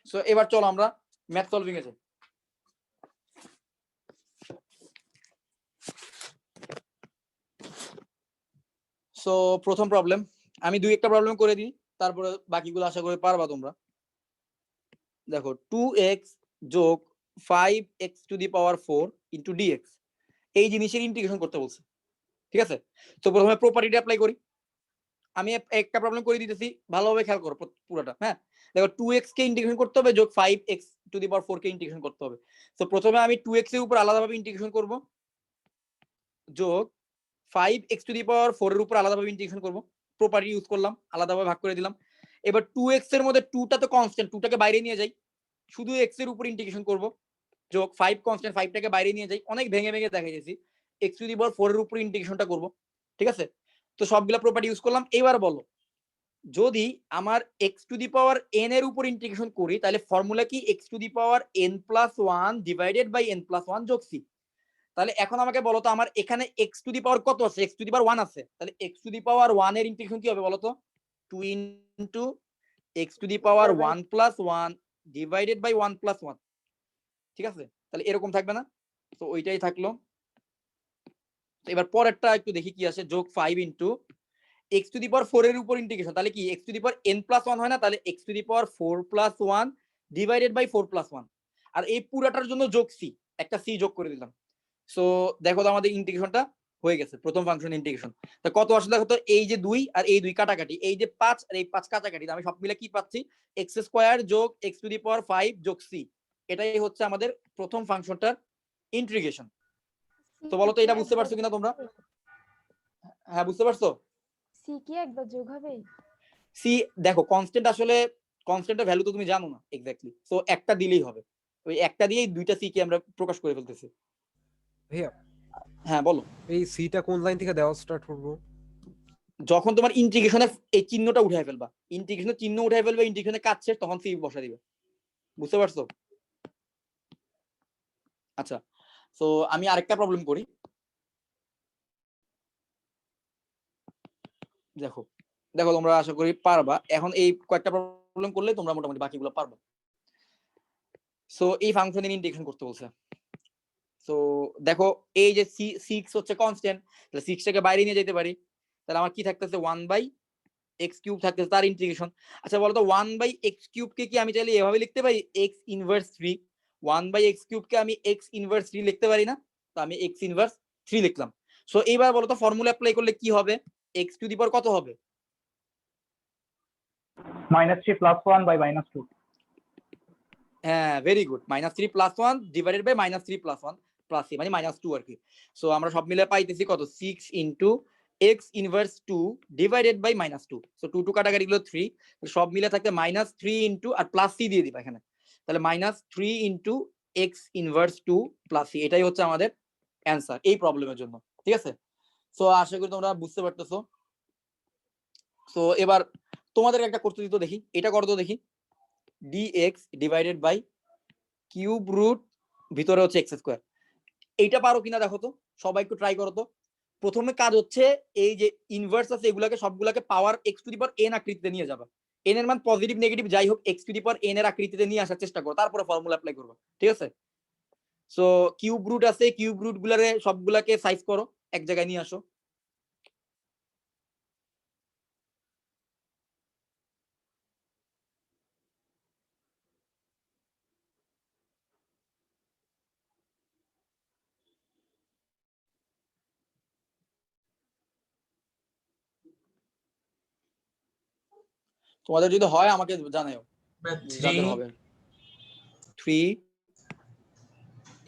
সো এবার চলো আমরা ম্যাথ সলভিং এ যাই। সো প্রথম প্রবলেম, আমি দুই একটা প্রবলেম করে দিই, তারপরে বাকিগুলো আশা করি পারবা তোমরা। দেখো 2x যোগ 5x to the power 4 into dx, এই জিনিসের ইন্টিগ্রেশন করতে বলছে, ঠিক আছে? তো প্রথমে প্রপার্টিটা অ্যাপ্লাই করি, আমি একটা প্রবলেম করে দিতেছি, ভালোভাবে খেয়াল করো পুরোটা, হ্যাঁ? দেখো 2x কে ইন্টিগ্রেশন করতে হবে যোগ 5x to the power 4 K integration করতে হবে। তো প্রথমে আমি 2x এর উপর আলাদাভাবে ইন্টিগ্রেশন করব, যোগ 5x টু দি পাওয়ার 4 এর উপর আলাদাভাবে ইন্টিগ্রেশন করব, প্রপার্টি ইউজ করলাম, আলাদাভাবে ভাগ করে দিলাম। এবার 2x এর মধ্যে 2টা তো কনস্ট্যান্ট, 2টাকে বাইরে নিয়ে যাই, শুধু x এর উপর ইন্টিগ্রেশন করব, যোগ 5 কনস্ট্যান্ট, 5টাকে বাইরে নিয়ে যাই, অনেক ভেঙে ভেঙে দেখা গেছি, x টু দি পাওয়ার 4 এর উপর ইন্টিগ্রেশনটা করব, ঠিক আছে? তো সবগুলা প্রপার্টি ইউজ করলাম। এবার বলো, যদি আমার x to the power n এর উপর ইন্টিগ্রেশন করি তাহলে ফর্মুলা কি, x to the power n plus 1 divided by n plus 1 যোগ c। তাহলে এখন আমাকে বলো তো আমার এখানে x টু দি পাওয়ার কত আছে, x টু দি পাওয়ার 1 আছে, তাহলে x টু দি পাওয়ার 1 এর ইন্টিগ্রেশন কি হবে বলো তো, 2 into x to the power 1 plus 1 divided by 1 plus 1, ঠিক আছে? তাহলে এরকম থাকবে না? তো ওইটাই থাকলো। এবার পরেরটা একটু দেখি কি আসে, যোগ 5 into x to the power 4 এর উপর ইন্টিগ্রেশন, তাহলে কি x to the power n plus 1 হয় না, তাহলে x to the power 4 plus 1 divided by 4 plus 1, আর এই পুরাটার জন্য যোগ c, একটা c যোগ করে দিলাম। সো দেখো তো আমাদের ইন্টিগ্রেশনটা হয়ে গেছে, প্রথম ফাংশন ইন্টিগ্রেশন। তো কত আসলে দেখো তো, এই যে 2 আর এই 2 কাটাকাটি, এই যে 5 আর এই 5 কাটাকাটি, আমি সব মিলে কি পাচ্ছি, x স্কয়ার যোগ x টু দি পাওয়ার 5 যোগ c, এটাই হচ্ছে আমাদের প্রথম ফাংশনটার ইন্টিগ্রেশন। তো বলো তো এটা বুঝতে পারছো কিনা তোমরা? হ্যাঁ বুঝতে পারছো? সি কি একবার যোগ হবে? সি দেখো কনস্ট্যান্ট, আসলে কনস্ট্যান্টের ভ্যালু তো তুমি জানো না এক্স্যাক্টলি, সো একটা দিলেই হবে, ওই একটা দিয়েই দুইটা সি কে আমরা প্রকাশ করে ফেলতেছি। ভাইয়া হ্যাঁ বলো। এই সিটা কোন লাইন থেকে দেওয়া স্টার্ট করবো? যখন তোমার ইন্টিগ্রেশনের এই চিহ্নটা উঠায় ফেলবা, ইন্টিগ্রেশনের চিহ্ন উঠায় ফেলবে, ইন্টিগ্রেশনের কাজ শেষ, তখন সি বসা দিবে, বুঝতে পারছো? আচ্ছা, সো আমি আরেকটা প্রবলেম করি। দেখো দেখো তোমরা আশা করি পারবা। এখন এই কয়েকটা প্রবলেম করলে তোমরা মোটামুটি বাকিগুলো পারবা। সো এই ফাংশনের ইন্টিগ্রেশন করতে বলছে। সো দেখো এই যে 6 হচ্ছে কনস্ট্যান্ট, তাহলে 6 টাকে বাইরে নিয়ে যেতে পারি, তাহলে আমার কি থাকতেছে 1/x³ থাকতেছে তার ইন্টিগ্রেশন। আচ্ছা বলো তো 1/x³ কে কি আমি চাইলে এভাবে লিখতে পারি x ইনভার্স 3? 1/x³ কে আমি x ইনভার্স 3 লিখতে পারি না? তো আমি x ইনভার্স 3 লিখলাম। সো এইবার বলো তো ফর্মুলা অ্যাপ্লাই করলে কি হবে? x⁴ কত হবে? -3 + 1 / -2। হ্যাঁ, very good. -3 + 1 divided by -3 + 1 plus c মানে -2 আর কি। সো আমরা সব মিলে পাইতেছি কত 6 * x inverse 2 divided by -2। So 2 2 কাটাকাটি গেল 3, সব মিলে থাকতে -3 আর প্লাস c দিয়ে দিবা এখানে, তাহলে -3 x ইনভার্স 2 প্লাস c, এটাই হচ্ছে আমাদের অ্যানসার এই প্রবলেমের জন্য। ঠিক আছে, সো আশা করি তোমরা বুঝতে পারতেছো। সো এবার তোমাদের একটা করতে দিত, দেখি এটা করতো দেখি, dx divided by cube root ভিতরে হচ্ছে x²। এইটা পারো কিনা দেখো তো, সবাই একটু ট্রাই করো তো। প্রথমে কাজ হচ্ছে এই যে ইনভার্স আছে এগুলাকে সবগুলাকে পাওয়ার x⁴n আকৃতিতে নিয়ে যাবা। n এর মান পজিটিভ নেগেটিভ যাই হোক x⁴n এর আকৃতিতে নিয়ে আসার চেষ্টা করো, তারপরে ফর্মুলা অ্যাপ্লাই করবা। ঠিক আছে, সো কিউব রুট আছে, কিউব রুট গুলারে সবগুলাকে সাইজ করো, এক জায়গায় নিয়ে আসো। তোমাদের যদি হয় আমাকে জানাও, যাদের 3 হবে। 3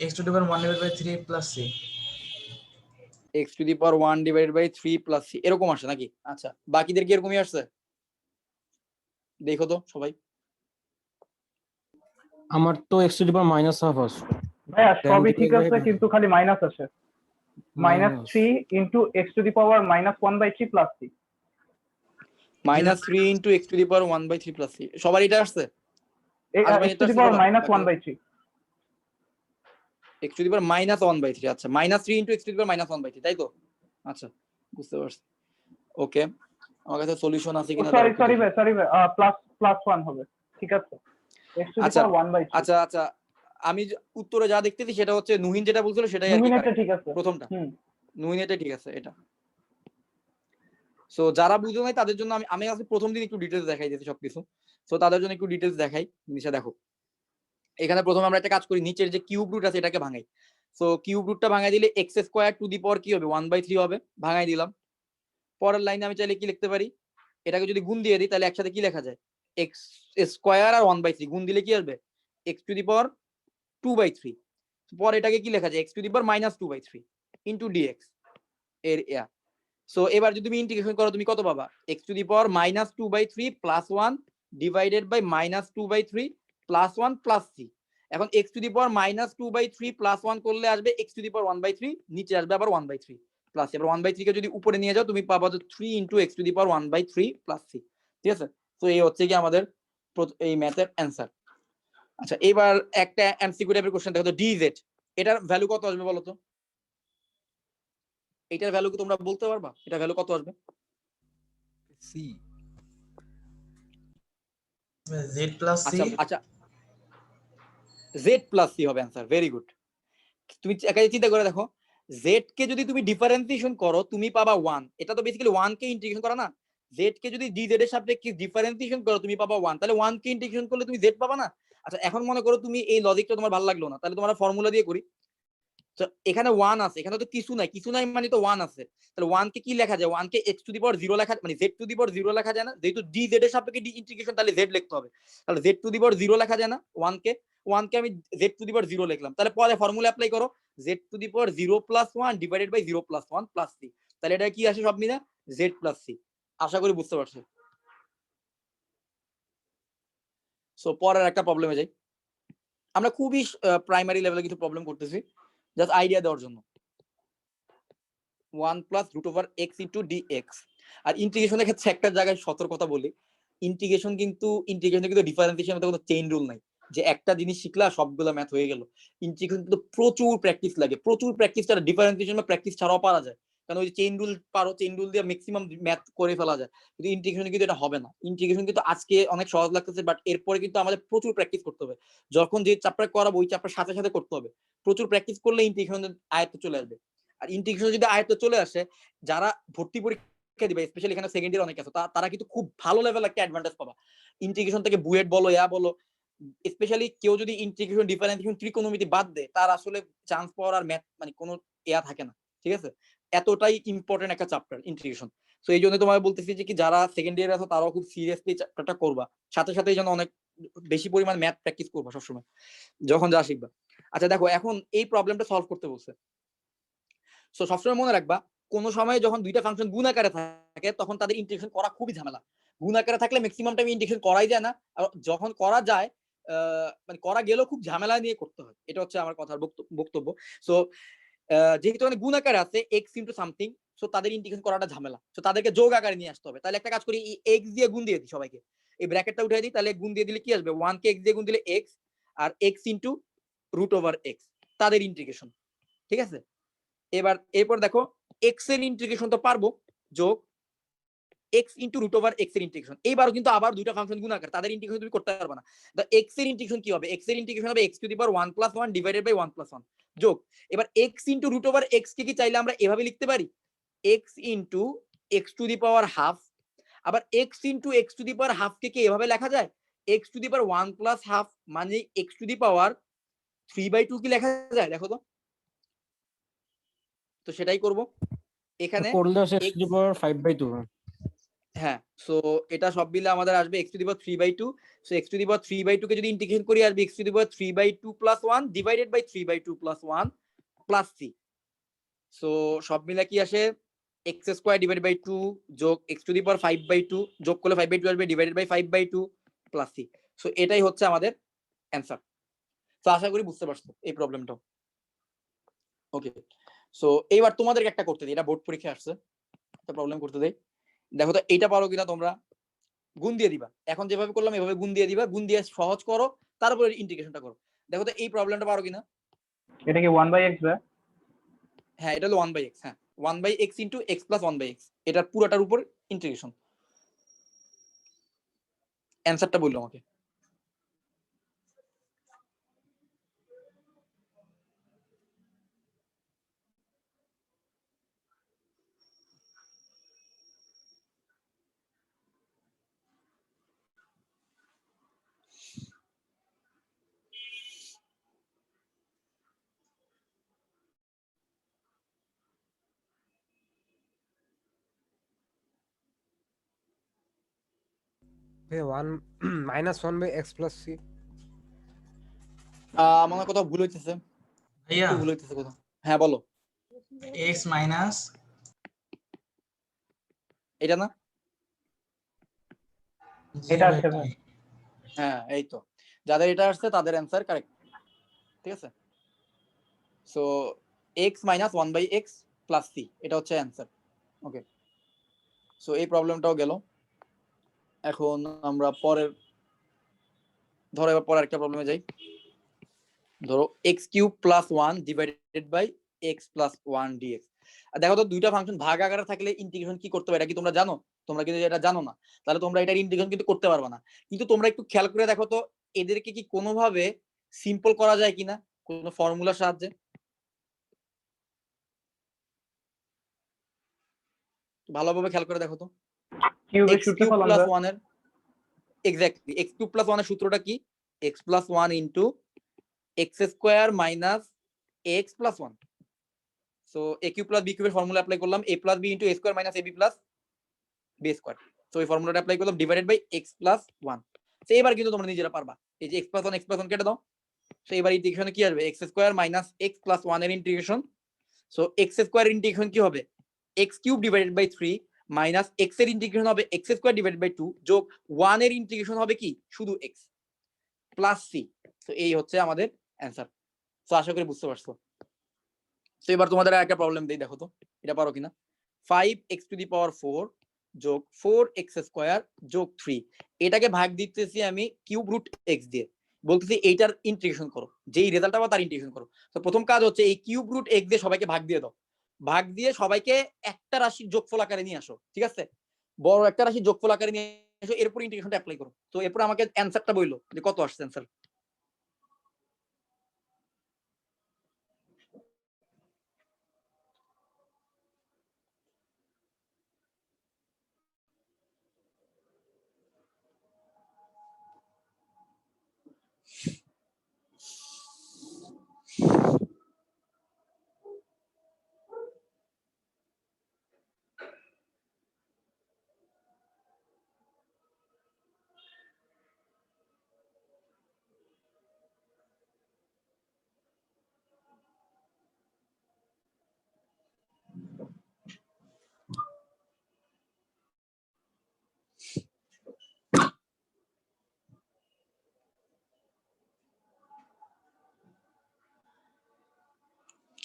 x⁴ 1/3 + c। x⁴1/3 plus c এরকম আসে নাকি? আচ্ছা, বাকিদের কি এরকমই আসছে? দেখো তো সবাই। আমার তো x⁻⁻½ আসছে। ভাইয়া Then সবই divided ঠিক by আছে, কিন্তু খালি মাইনাস আসে। -3 * x⁻⁻³ (1/3 + c)। -3 * x⁻⁻1/3 plus c, সবার এটা আসছে? এই আসবে এটা আসছে সবার? x⁻⁻1/3। x⁻⁻1/3, আচ্ছা -3 * x⁻⁻1/3, তাই তো? আচ্ছা, বুঝতে পারছি। ওকে, আমার কাছে সলিউশন আছে কিনা সরি দাঁড়াও একটু দেখি। সরি প্লাস 1 হবে, ঠিক আছে। আচ্ছা x⁻1/3। আচ্ছা আচ্ছা, আমি উত্তরে যা দেখতেছি সেটা হচ্ছে নুহিন যেটা বলছিল সেটাই আর কি এটা correct। ঠিক আছে। প্রথমটা হুম। নুহিন, এটা ঠিক আছে এটা। সো যারা বুঝো নাই তাদের জন্য আমি আজকে প্রথম দিন একটু ডিটেইলস দেখাই দিয়েছি সবকিছু। সো তাদের জন্য একটু ডিটেইলস দেখাই। জিনিসটা দেখো, এখানে প্রথমে আমরা একটা কাজ করি, নিচের যে কিউব রুট আছে এটাকে ভাঙাই। সো কিউব রুটটা ভাঙাই দিলে x² কি হবে 1/3 হবে, ভাঙাই দিলাম। পরের লাইনে আমি চাইলে কি লিখতে পারি, এটাকে যদি গুণ দিয়ে দিই তাহলে একসাথে কি লেখা যায়, x² আর 1/3 গুণ দিলে কি আসবে x⁻²/3। পরে এটাকে কি লেখা যায় x⁻⁻² ইনটু dx এর এয়া। সো এবার যদি তুমি ইন্টিগ্রেশন করো তুমি কত পাবা, x⁻⁻² plus 1 divided by -2/3 plus 1 plus c। এখন x⁻⁻² প্লাস 1 করলে আসবে x⁻⁻1/3, নিচে আসবে আবার 1/3 প্লাস c। এবার 1/3 কে যদি উপরে নিয়ে যাও তুমি পাবা 3 * x⁻1/3 প্লাস c। ঠিক আছে, তো এই হচ্ছে কি আমাদের এই ম্যাথের অ্যান্সার। আচ্ছা, এবার একটা এমসিকিউ টাইপের কোশ্চেন দেখো তো, dz এটার ভ্যালু কত আসবে বলো তো? এটার ভ্যালু কি তোমরা বলতে পারবা, এটা ভ্যালু কত আসবে? c z + c। আচ্ছা আচ্ছা, z + c হবে অ্যান্সার, ভেরি গুড। তুমি একাই চিন্তা করে দেখো, z কে যদি তুমি ডিফারেন্সিয়েশন করো তুমি পাবা 1, এটা তো বেসিক্যালি 1 কে ইন্টিগ্রেশন করা না। z কে যদি dz এর সাপেক্ষে ডিফারেন্সিয়েশন করো তুমি পাবা 1, তাহলে 1 কে ইন্টিগ্রেশন করলে তুমি z পাবা না? আচ্ছা, এখন মনে করো তুমি এই লজিকটা তোমার ভালো লাগলো না, তাহলে তোমরা ফর্মুলা দিয়ে করি। তো এখানে 1 আছে, এখানে তো কিছু নাই মানে তো 1 আছে, তাহলে 1 কে কি লেখা যায়, 1 কে x⁻0 লেখা মানে z⁻0 লেখা যায় না, যেহেতু dz এর সাপেক্ষে ইন্টিগ্রেশন তাহলে z লিখতে হবে, তাহলে z⁻0 লেখা যায় না। 1 কে আমি z⁻0 লিখলাম, তাহলে পরে ফর্মুলা অ্যাপ্লাই করো z⁻0 + 1 ডিভাইডেড বাই 0 + 1 + c, তাহলে এটা কি আসে সব মিলে z + c। আশা করি বুঝতে পারছো। সো পরের একটা প্রবলেমে যাই। আমরা খুবই প্রাইমারি লেভেলে কিছু প্রবলেম করতেছি জাস্ট আইডিয়া দেওয়ার জন্য। 1 + √x * dx। আর ইন্টিগ্রেশনের ক্ষেত্রে একটা জায়গায় সতর্কতা বলি, ইন্টিগ্রেশনে কিন্তু ডিফারেন্সিয়েশনের কোনো চেইন রুল নাই যে একটা জিনিস শিখলা সবগুলো ম্যাথ হয়ে গেল। ইন্টিগ্রেশন কিন্তু প্রচুর প্র্যাকটিস লাগে, প্রচুর প্র্যাকটিস ছাড়া ডিফারেন্সিয়েশন বা প্র্যাকটিস ছাড়াও পারা যায়। কারণ ওই চেইন রুল পারো, চেইন রুল দিয়ে ম্যাক্সিমাম ম্যাথ করে ফেলা যায়, কিন্তু ইন্টিগ্রেশনে কিন্তু এটা হবে না। ইন্টিগ্রেশন কিন্তু আজকে অনেক সহজ লাগতেছে, বাট এরপরে কিন্তু আমাদের প্রচুর প্র্যাকটিস করতে হবে। যখন যে চ্যাপ্টার করাবো ওই চ্যাপ্টার সাথে সাথে করতে হবে, প্রচুর প্র্যাকটিস করলে ইন্টিগ্রেশন আয়ত্তে চলে আসবে। আর ইন্টিগ্রেশন যদি আয়ত্তে চলে আসে, যারা ভর্তি পরীক্ষা দিবে, স্পেশালি এখানে সেকেন্ড ইয়ার অনেক আছে, তারা কিন্তু খুব ভালো লেভেল একটা অ্যাডভান্টেজ পাবা ইন্টিগ্রেশন থেকে। বুয়েট বলো, বলো, স্পেশালি কেউ যদি ইন্টিগ্রেশন, ডিফারেন্সিয়েশন, ত্রিকোণমিতি বাদ দেয়, তার আসলে চান্স পাওয়ার আর ম্যাথ মানে কোনো থাকে না, ঠিক আছে? এতটাই ইম্পর্টেন্ট একটা চ্যাপ্টার ইন্টিগ্রেশন। সো এই জন্য তোমায় বলতেছি যে কি যারা সেকেন্ড ইয়ারে আছো তারাও খুব সিরিয়াসলি চ্যাপ্টারটা করবা, সাথে সাথে এই জন্য অনেক বেশি পরিমাণ ম্যাথ প্র্যাকটিস করবা সবসময় যখন যা শিখবা। আচ্ছা দেখো, এখন এই প্রবলেমটা সলভ করতে বলছে। সো সবসময় মনে রাখবা, কোন সময় যখন দুইটা ফাংশন গুণ আকারে থাকে তখন তাদের ইন্টিগ্রেশন করা খুবই ঝামেলা। গুণ আকারে থাকলে ম্যাক্সিমাম টাইম ইন্টিগ্রেশন করাই যায় না, আর যখন করা যায় মানে করা গেলেও খুব ঝামেলা নিয়ে করতে হয়। এটা হচ্ছে আমার কথার বক্তব্য। সো যেহেতু মানে গুণ আকারে আছে এক্স ইন্টু সামথিং, সো তাদের ইন্টিগ্রেশন করাটা ঝামেলা। সো তাদেরকে যোগ আকারে নিয়ে আসতে হবে। তাহলে একটা কাজ করি, এই এক্স দিয়ে গুণ দিয়ে দিই সবাইকে, এই ব্র্যাকেটটা উঠিয়ে দিই, তাহলে গুণ দিয়ে দিলে কি আসবে, 1 কে এক্স দিয়ে গুণ দিলে এক্স, আর x into root over x, তাদের ইন্টিগ্রেশন, ঠিক আছে? এরপর দেখো, এক্স এর ইন্টিগ্রেশন তো পারবো, যোগ x into root over x এর ইন্টিগ্রেশন। এইবারও কিন্তু আবার দুইটা ফাংশন গুণ আকার, তাদের ইন্টিগ্রেশন তুমি করতে পারবে না। তো এক্স এর ইন্টিগ্রেশন কি হবে, এক্স এর ইন্টিগ্রেশন হবে x to the power 1 + 1 divided by 1 + 1 যোগ, এবার x into root over x কে কি চাইলে আমরা এভাবে লিখতে পারি, x into x to the power half. আবার x into x to the power half কে কি এভাবে লেখা যায়, x to the power 1 + half মানে এক্স টু দি পাওয়ার 3/2 কি লেখা যায়, দেখো তো। তো সেটাই করব এখানে, করলে আসে x টু দি পাওয়ার 5/2। হ্যাঁ। সো এটা সব মিলে আমাদের আসবে x to the power 3/2। So x to the power 3/2 কে যদি ইন্টিগ্রেশন করি আসবে x to the power 3/2 + 1 divided by 3/2 + 1 plus c। So সব মিলে কি আসে, x² ডিভাইডেড বাই 2 যোগ x টু দি পাওয়ার 5/2 যোগ করলে 5/2 আসবে divided by 5/2 plus c। So এটাই হচ্ছে আমাদের অ্যানসার। তো আশা করি বুঝতে পারছো এই প্রবলেমটা। ওকে, সো এইবার তোমাদেরকে একটা করতে দিই, এটা বোর্ড পরীক্ষা আসছে, একটা প্রবলেম করতে দেই। দেখো তো এইটা পারো কিনা তোমরা। গুণ দিয়ে দিবা, এখন যেভাবে করলাম এভাবে গুণ দিয়ে দিবা, গুণ দিয়ে সহজ করো, তারপরে ইন্টিগ্রেশনটা করো। দেখো তো এই প্রবলেমটা পারো কিনা। এটা কি 1/x ভাই? হ্যাঁ, এটা হলো 1/x। হ্যাঁ, 1/x into x plus 1/x, এটার পুরোটার উপর ইন্টিগ্রেশন। অ্যান্সারটা বললো আমাকে। -1/x + c। মনে হয় কোথাও ভুল হইতেছে, ভাইয়া একটু ভুল হইতেছে কোথাও। হ্যাঁ বলো। x মাইনাস এটা না, এটা আছে ভাই। হ্যাঁ এই তো, যাদের এটা আসছে তাদের অ্যান্সার কারেক্ট, ঠিক আছে? সো x - 1/x + c, এটা হচ্ছে অ্যান্সার। ওকে, সো এই প্রবলেমটাও গেল। এখন আমরা পরের, ধরো এবার পরের একটা প্রবলেমে যাই। ধরো x³ + 1 divided by x + 1 dx। আর দেখো তো দুইটা ফাংশন ভাগ আকারে থাকলে ইন্টিগ্রেশন কি করতে হবে, এটা কি তোমরা জানো? তোমরা কিন্তু এটা জানো না, তাহলে তোমরা এটার ইন্টিগ্রেশন কিন্তু করতে পারবে না। কিন্তু তোমরা একটু খেয়াল করে দেখো তো, এদেরকে কি কোনোভাবে সিম্পল করা যায় কিনা কোনো ফর্মুলার সাহায্যে। ভালোভাবে খেয়াল করে দেখো তো, কিউবের সূত্র x³ ফলাম + ভাই। 1 এর এক্স্যাক্টলি x³ + 1 এর সূত্রটা কি, x + 1 into x² - x + 1। So a³ + b³ এর ফর্মুলা অ্যাপ্লাই করলাম, a + b * a² - ab + b²। So এই ফর্মুলাটা অ্যাপ্লাই করলাম ডিভাইডেড বাই x + 1। সো এবার কিন্তু তোমরা নিজেরা পারবা, এই যে x + 1 x + 1 কেটে দাও। সো এবার ইন্টিগ্রেশনে কি আসবে, x² - x + 1 এর ইন্টিগ্রেশন। সো x² এর ইন্টিগ্রেশন কি হবে, x³ divided by 3 minus x এর ইন্টিগ্রেশন হবে x² ডিভাইডেড বাই 2 যোগ 1 এর ইন্টিগ্রেশন হবে কি শুধু x প্লাস c। তো এই হচ্ছে আমাদের অ্যানসার। তো আশা করি বুঝতে পারছো। তো এবার তোমাদের একটা প্রবলেম দেই, দেখো তো এটা পারো কিনা। 5x টু দি পাওয়ার 4 যোগ 4x² যোগ 3, এটাকে ভাগ দিতেছি আমি কিউব রুট x দিয়ে, বলতেছি এইটার ইন্টিগ্রেশন করো, যেই রেজাল্ট পাবা তার ইন্টিগ্রেশন করো। তো প্রথম কাজ হচ্ছে এই কিউব রুট x দিয়ে সবাইকে ভাগ দিয়ে দাও, ভাগ দিয়ে সবাইকে একটা রাশির যোগফল আকারে নিয়ে আসো, ঠিক আছে? বড় একটা রাশির যোগফল আকারে নিয়ে এসো, এরপর ইন্টিগ্রেশনটা অ্যাপ্লাই করো। তো এরপর আমাকে অ্যানসারটা বললো যে কত আসছে অ্যানসার।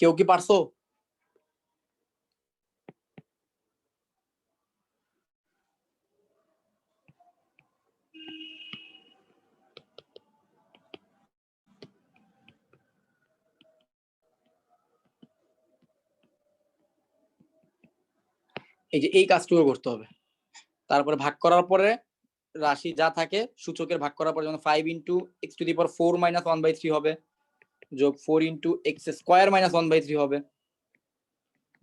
কেউ কি পারছো? এই যে এই কাজটুকু করতে হবে। তারপরে ভাগ করার পরে রাশি যা থাকে সূচকের ভাগ করার পরে যেমন 5 into x to the power 4 minus 1/3 হবে, যোগ 4 ইন্টু এক্স স্কোয়ার মাইনাস 1/3 হবে,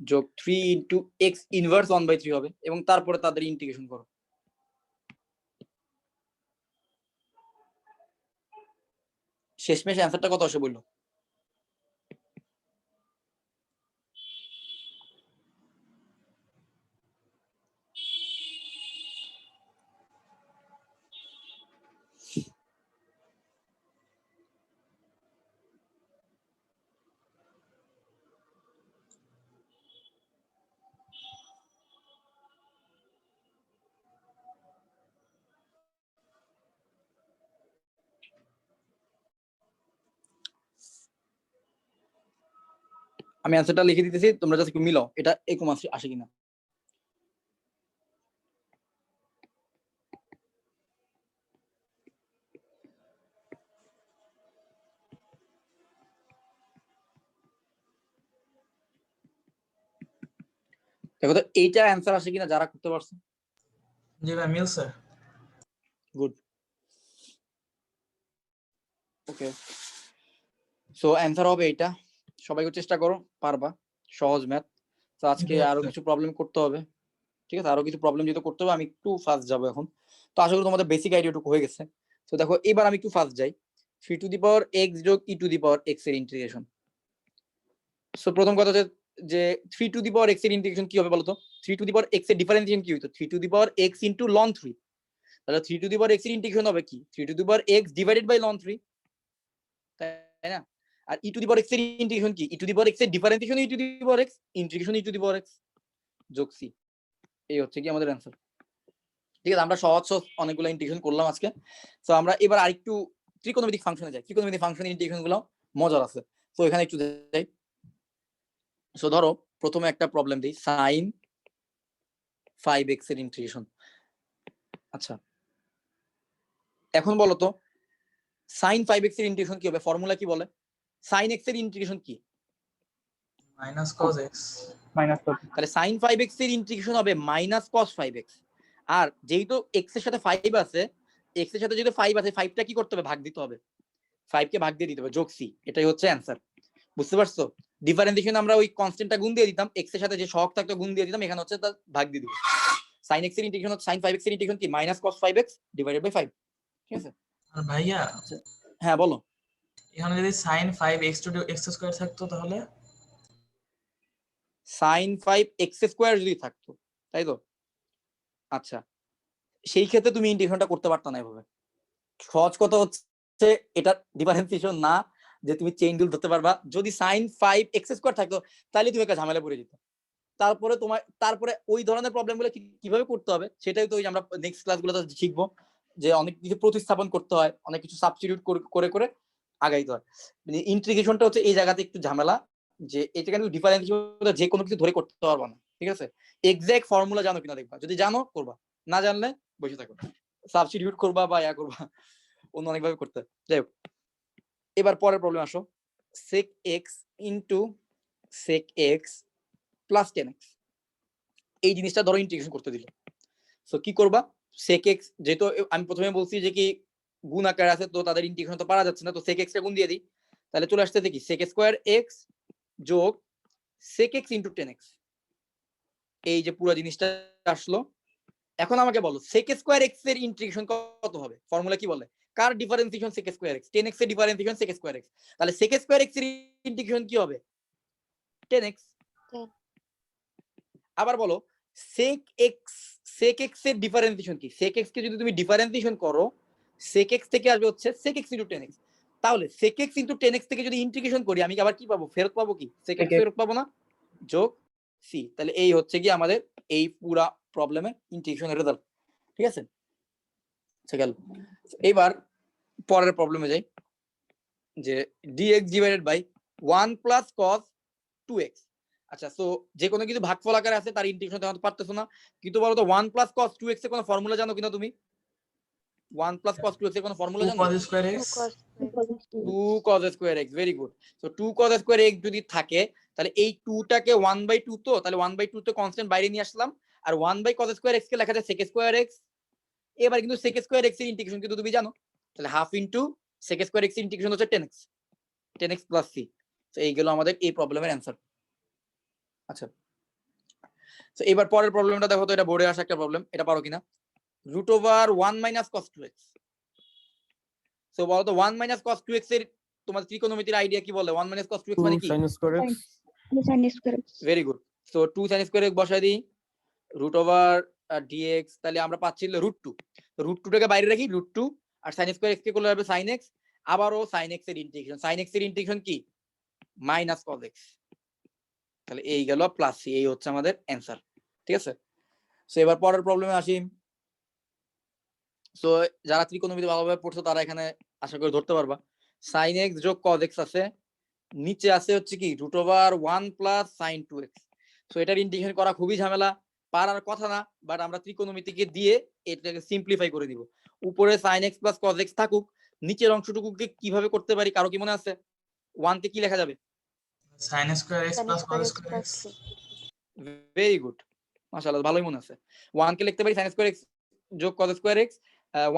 যোগ 3 ইন্টু এক্স ইনভার্স 1/3 হবে, এবং তারপরে তাদের ইন্টিগ্রেশন করো। শেষমেশ অ্যান্সারটা কত আসে বললো? আমি অ্যান্সারটা লিখে দিতেছি, তোমরা জাস্ট একটু মিলাও এটা এরকম আসে কিনা। দেখো তো এইটা অ্যান্সার আসে কিনা যারা করতে পারছো। জি ভাই মিলছে। গুড, ওকে। সো অ্যান্সার হবে এইটা। সবাইকে চেষ্টা করো, পারবা, সহজ ম্যাথ। তো আজকে আরো কিছু প্রবলেম করতে হবে, ঠিক আছে? আরো কিছু প্রবলেম যেহেতু করতে হবে, আমি একটু ফাস্ট যাবো এখন। তো আশা করি তোমাদের বেসিক আইডিয়াটুকু হয়ে গেছে। তো দেখো এবার আমি একটু ফাস্ট যাই। 3 টু দি পাওয়ার এক্স যোগ e to the power x এর ইন্টিগ্রেশন। সো প্রথম কথা হচ্ছে যে 3 টু দি পাওয়ার এক্স এর ইন্টিগ্রেশন কি হবে বলতো? 3 টু দি পাওয়ার এক্স এর ডিফারেন্সিয়েশন কি হইতো? 3 to the power x into ln 3। তাহলে 3 টু দি পাওয়ার এক্স এর ইন্টিগ্রেশন হবে কি? 3 to the power x divided by ln 3, তাই না? আর e to the power x এর ইন্টিগ্রেশন কি? ই টু দি পাওয়ার এক্স এর differentiation E to the power x, integration E to the power x যোগ সি। এই হচ্ছে কি আমাদের অ্যান্সার। ঠিক আছে, আমরা সহজ অনেকগুলো ইন্টিগ্রেশন করলাম আজকে। তো আমরা এবার আরেকটু ত্রিকোণমিতিক ফাংশনে যাই। ত্রিকোণমিতিক ফাংশনের ইন্টিগ্রেশন গুলো মজার আছে, তো এখানে একটু যাই। সো ধরো প্রথমে একটা প্রবলেম দিই, sin 5x এর ইন্টিগ্রেশন। আচ্ছা এখন বলো তো sin 5x এর ইন্টিগ্রেশন কি হবে? ফর্মুলা কি বলে? sin x এর ইন্টিগ্রেশন কি? Minus cos x। তাহলে sin 5x এর ইন্টিগ্রেশন হবে মাইনাস cos 5x। আর যেহেতু x এর সাথে 5 আছে, x এর সাথে যেহেতু 5 আছে, 5টা কি করতে হবে? ভাগ দিতে হবে। 5 কে ভাগ দিয়ে দিতে হবে, যোগ c। এটাই হচ্ছে অ্যান্সার। বুঝতে পারছো? ডিফারেন্সিয়েশন আমরা ওই কনস্ট্যান্টটা গুণ দিয়ে দিতাম, x এর সাথে যে সহগ থাকতো গুণ দিয়ে দিতাম, এখানে হচ্ছে তার ভাগ দিয়ে দিব। sin x এর ইন্টিগ্রেশন হচ্ছে sin 5x এর ইন্টিগ্রেশন কি? Minus cos 5x divided by 5। ঠিক আছে? আর ভাইয়া হ্যাঁ বলো। এখানে যদি sin 5x two x square থাকতো তাহলে sin 5x স্কয়ার যদি থাকতো, তাই তো? আচ্ছা সেই ক্ষেত্রে তুমি ইন্টিগ্রেশনটা করতে পারতো না এভাবে। সহজ কথা হচ্ছে এটা ডিফারেন্সিয়েশন না যে তুমি চেইন রুল ধরতে পারবা। যদি sin 5x স্কয়ার থাকতো তাহলে তুমি একটা ঝামেলা পড়ে যেত। তারপরে ওই ধরনের প্রবলেমগুলো কিভাবে করতে হবে সেটাই তো ওই আমরা নেক্সট ক্লাসগুলোতে শিখবো, যে অনেক কিছু প্রতিস্থাপন করতে হয়, অনেক কিছু সাবস্টিটিউট করে করে আগাইতে হয়। মানে ইন্টিগ্রেশনটা হচ্ছে এই জায়গাতে একটু ঝামেলা, যে এটা কিন্তু ডিফারেন্সিয়েশন যে কোনো কিছু ধরে করতে পারবা না। ঠিক আছে, এক্সাক্ট ফর্মুলা জানো কিনা দেখবা, যদি জানো করবা, না জানলে বসে থাকো, সাবস্টিটিউট করবা বা করবা, অন্য অনেকভাবে করতে। যাই হোক, এবার পরের প্রবলেম আসো। sec x into sec x plus 10x এই জিনিসটা ধরো ইন্টিগ্রেশন করতে দিল। সো কি করবা, sec x যেহেতু আমি প্রথমে বলছি যে কি গুণ আকারে আছে তো তাদের ইন্টিগ্রেশন তো পারা যাচ্ছে না, তো sec x টা গুণ দিয়ে দিই, তাহলে চলে আসছে দেখি sec স্কয়ার x যোগ sec x ইনটু 10x, এই যে পুরো জিনিসটা আসলো। এখন আমাকে বলো sec স্কয়ার x এর ইন্টিগ্রেশন কত হবে, ফর্মুলা কি বলে, কার differentiation sec square x, 10x এর ডিফারেন্সিয়েশন sec স্কয়ার x, তাহলে sec স্কয়ার x এর ইন্টিগ্রেশন কি হবে 10x। 10 আবার বলো sec x এর ডিফারেন্সিয়েশন কি, sec x কে যদি তুমি ডিফারেন্সিয়েশন করো sec x থেকে আসবে হচ্ছে sec x ইনটু 10x, তাহলে sec x ইনটু 10x থেকে যদি ইন্টিগ্রেশন করি আমি আবার কি পাবো, ফেরত পাবো কি sec x ফেরত পাবো না, যোগ c। তাহলে এই হচ্ছে কি আমাদের এই পুরা প্রবলেমের ইন্টিগ্রেশনের রেজাল্ট, ঠিক আছে। আচ্ছা গেল, এবার পরের প্রবলেমে যাই, যে dx divided by 1 plus cos 2x। আচ্ছা, সো যে কোনো কিছু ভাগফল আকারে আছে তার ইন্টিগ্রেশন তো পারতেছো না, কিন্তু বলো তো 1 প্লাস cos 2x এর কোনো ফর্মুলা জানো কিনা তুমি, 1 প্লাস cos 2x এর কোনো ফর্মুলা 2 জানো, cos square x 2 cos square x, very good. So 2 cos square x যদি থাকে তাহলে এই 2 টাকে 1/2 তো, তাহলে 1/2 তো কনস্ট্যান্ট বাইরে নিয়ে আসলাম, আর 1 cos স্কয়ার x কে লেখা যায় sec স্কয়ার x। এবার কিন্তু sec স্কয়ার x এর ইন্টিগ্রেশন কিন্তু তুমি জানো, তাহলে half into sec square x এর ইন্টিগ্রেশন হচ্ছে 10x প্লাস c। তো এই গেল আমাদের এই প্রবলেমের অ্যানসার। আচ্ছা, তো এবার পরের প্রবলেমটা দেখো তো, এটা বোর্ডে আসা একটা প্রবলেম, এটা পারো কিনা, root over 1 minus cos 2x। So বলো তো 1 মাইনাস cos 2x এর তোমার ত্রিকোণমিতির আইডিয়া কি বলে, 1 মাইনাস cos 2x 2 মানে কি, sin square x sin square x very good. So 2 sin square x বসাই দিই, রুট ওভার dx, তাহলে আমরা পাচ্ছি রুট 2, তো রুট 2 টাকে বাইরে রাখি, রুট 2 আর sin স্কয়ার x কে করলে হবে sin x, আবারও sin x এর ইন্টিগ্রেশন, sin x এর ইন্টিগ্রেশন কি মাইনাস cos x, তাহলে এই গেল প্লাস c, এই হচ্ছে আমাদের অ্যানসার, ঠিক আছে। সো এবার পরের প্রবলেমে আসি। সো যারা ত্রিকোণমিতি ভালোভাবে পড়ছো তারা এখানে আশা করি ধরতে পারবা, sin x যোগ cos x আছে, নিচে আছে হচ্ছে কি root over 1 plus sin 2x। So এটার ইন্টিগ্রেশন করা খুবই ঝামেলা, পারার কথা না, বাট আমরা ত্রিকোণমিতিকে দিয়ে এটাকে সিম্পলিফাই করে দিব। উপরে sin x plus cos x থাকুক, নিচের অংশটুকুকে কিভাবে করতে পারি, কারো কি মনে আছে, 1 কে কি লেখা যাবে, sin square x sin plus square cos x square plus x। c very good, মাশাআল্লাহ ভালোই মনে আছে। 1 কে লিখতে পারি sin স্কয়ার x যোগ cos স্কয়ার x,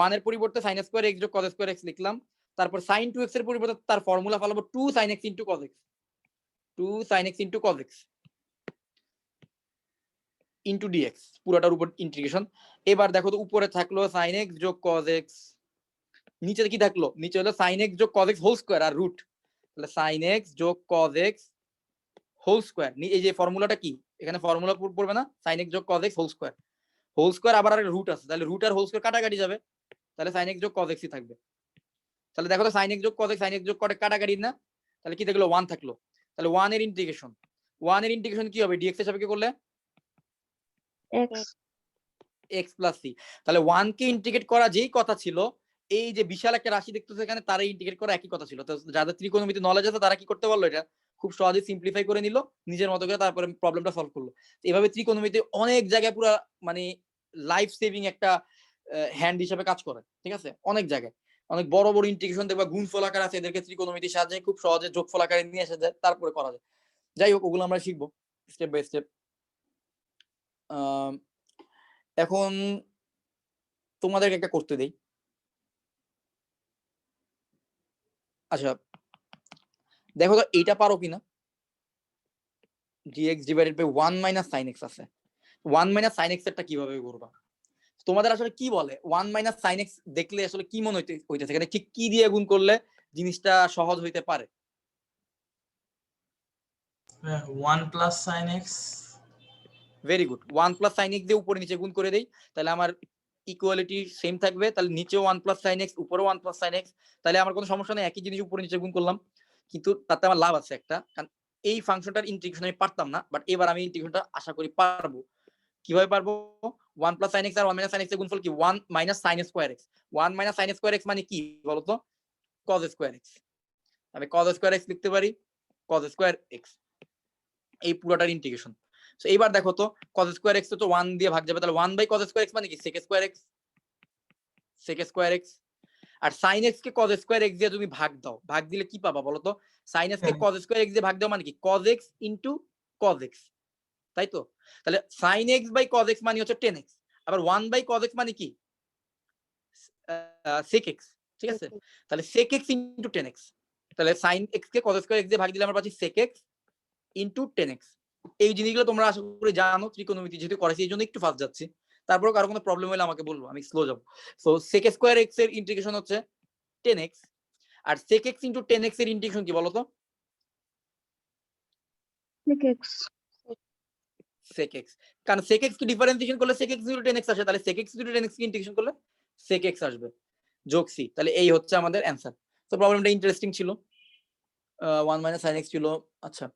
1 এর পরিবর্তে sin স্কয়ার x যোগ cos স্কয়ার x লিখলাম, তারপর sin 2x এর পরিবর্তে তার ফর্মুলা ফলাবো 2 sin x into cos x, 2 sin x into cos x into dx, পুরোটার উপর ইন্টিগ্রেশন। এবার দেখো তো উপরে থাকলো sin x যোগ cos x, নিচে কি থাকলো, নিচে হলো sin x যোগ cos x হোল স্কয়ার আর রুট, তাহলে sin x যোগ cos x হোল স্কয়ার, এই যে ফর্মুলাটা কি, এখানে ফর্মুলা পড়বে না, sin x যোগ cos x হোল স্কয়ার আবার আর রুট আছে, তাহলে রুট আর হোল স্কয়ার কাটাকাটি যাবে, তাহলে sin x যোগ cos x ই থাকবে। তাহলে দেখো তো sin x যোগ cos x sin x যোগ cos x কাটাকাটি না, তাহলে কি থাকলো 1 থাকলো, তাহলে 1 এর ইন্টিগ্রেশন কি হবে, dx এর সাপেক্ষে করলে x x প্লাস c, তাহলে 1 কে ইন্টিগ্রেট করা যেই কথা ছিল, এই যে বিশাল একটা রাশি দেখতেছো এখানে, তারা ইন্টিগ্রেট করা একই কথা ছিল। তো যাদের ত্রিকোণমিতি নলেজ আছে তারা কি করতে পারলো, এটা খুব সহজে সিম্পলিফাই করে নিল নিজের মতো করে, তারপরে প্রবলেমটা সলভ করলো। এইভাবে ত্রিকোণমিতি অনেক জায়গায় পুরো মানে লাইফ সেভিং একটা হ্যান্ড হিসেবে কাজ করে, ঠিক আছে। অনেক জায়গায় অনেক বড় বড় ইন্টিগ্রেশন দেখবা গুণফল আকার আছে, এদেরকে ত্রিকোণমিতির সাহায্যে খুব সহজে যোগফল আকারে নিয়ে আসা যায়, তারপরে করা যায়। যাই হোক, ওগুলো আমরা শিখবো স্টেপ বাই স্টেপ। এখন তোমাদেরকে একটা করতে দেই, আচ্ছা দেখো তো এইটা পারো কিনা, dx divided by 1 minus sin x আছে, 1 মাইনাস sin x এরটা কিভাবে করবা, তোমাদের আসলে কি বলে 1 মাইনাস sin x দেখলে আসলে কি মনে হইতেছে, এখানে ঠিক কি দিয়ে গুণ করলে জিনিসটা সহজ হইতে পারে, 1 plus sin x, very good, 1 plus sin x দিয়ে উপরে নিচে গুণ করে দেই, তাহলে আমার ইকুয়ালিটি সেম থাকবে, তাহলে নিচেও 1 প্লাস sin x উপরেও 1 প্লাস sin x, তাহলে আমার কোনো সমস্যা নেই, একই জিনিস উপরে নিচে গুণ করলাম, কিন্তু তাতে আমার লাভ আছে একটা, কারণ এই ফাংশনটার ইন্টিগ্রেশন আমি পারতাম না, বাট এবার আমি ইন্টিগ্রেশনটা আশা করি পারবো। কিভাবে পারবো, 1 প্লাস sin x আর 1 মাইনাস sin x এর গুণফল কি 1 minus sin square x, 1 minus sin square x মানে কি বলতো cos স্কয়ার x, আমি cos স্কয়ার x লিখতে পারি, cos স্কয়ার x এই পুরোটার ইন্টিগ্রেশন। সো এইবার দেখো তো cos স্কয়ার x তো 1 দিয়ে ভাগ যাবে, তাহলে 1 বাই cos স্কয়ার x মানে কি sec স্কয়ার x, আর sin x কে cos স্কয়ার x দিয়ে তুমি ভাগ দাও, ভাগ দিলে কি পাবা বলো তো, sin x কে cos স্কয়ার x দিয়ে ভাগ দাও মানে কি cos x into cos x, তাই তো? তাহলে sin x by cos x মানে হচ্ছে 10x, আবার 1 বাই cos x মানে কি sec x, ঠিক আছে? তাহলে sec x ইনটু 10x, তাহলে sin x কে cos স্কয়ার x দিয়ে ভাগ দিলে আমরা পাচ্ছি sec x ইনটু 10x। এই জিনিসগুলো তোমরা আশা করি জানো, ত্রিকোণমিতি যেহেতু করেছি এই জন্য একটু ফাস্ট যাচ্ছি, তারপর কারো কোনো প্রবলেম হলে আমাকে বলবো, আমি স্লো যাব। সো sec স্কয়ার x এর ইন্টিগ্রেশন হচ্ছে 10x, আর sec x ইনটু 10x এর ইন্টিগ্রেশন কি বলো তো? sec x sec x, কারণ sec x কে ডিফারেন্সিয়েশন করলে sec x ইনটু 10x আসে, তাহলে sec x ইনটু 10x কে ইন্টিগ্রেশন করলে sec x আসবে যোগ c। তাহলে এই হচ্ছে আমাদের অ্যানসার। তো প্রবলেমটা ইন্টারেস্টিং ছিল, 1 মাইনাস sin x ছিল। আচ্ছা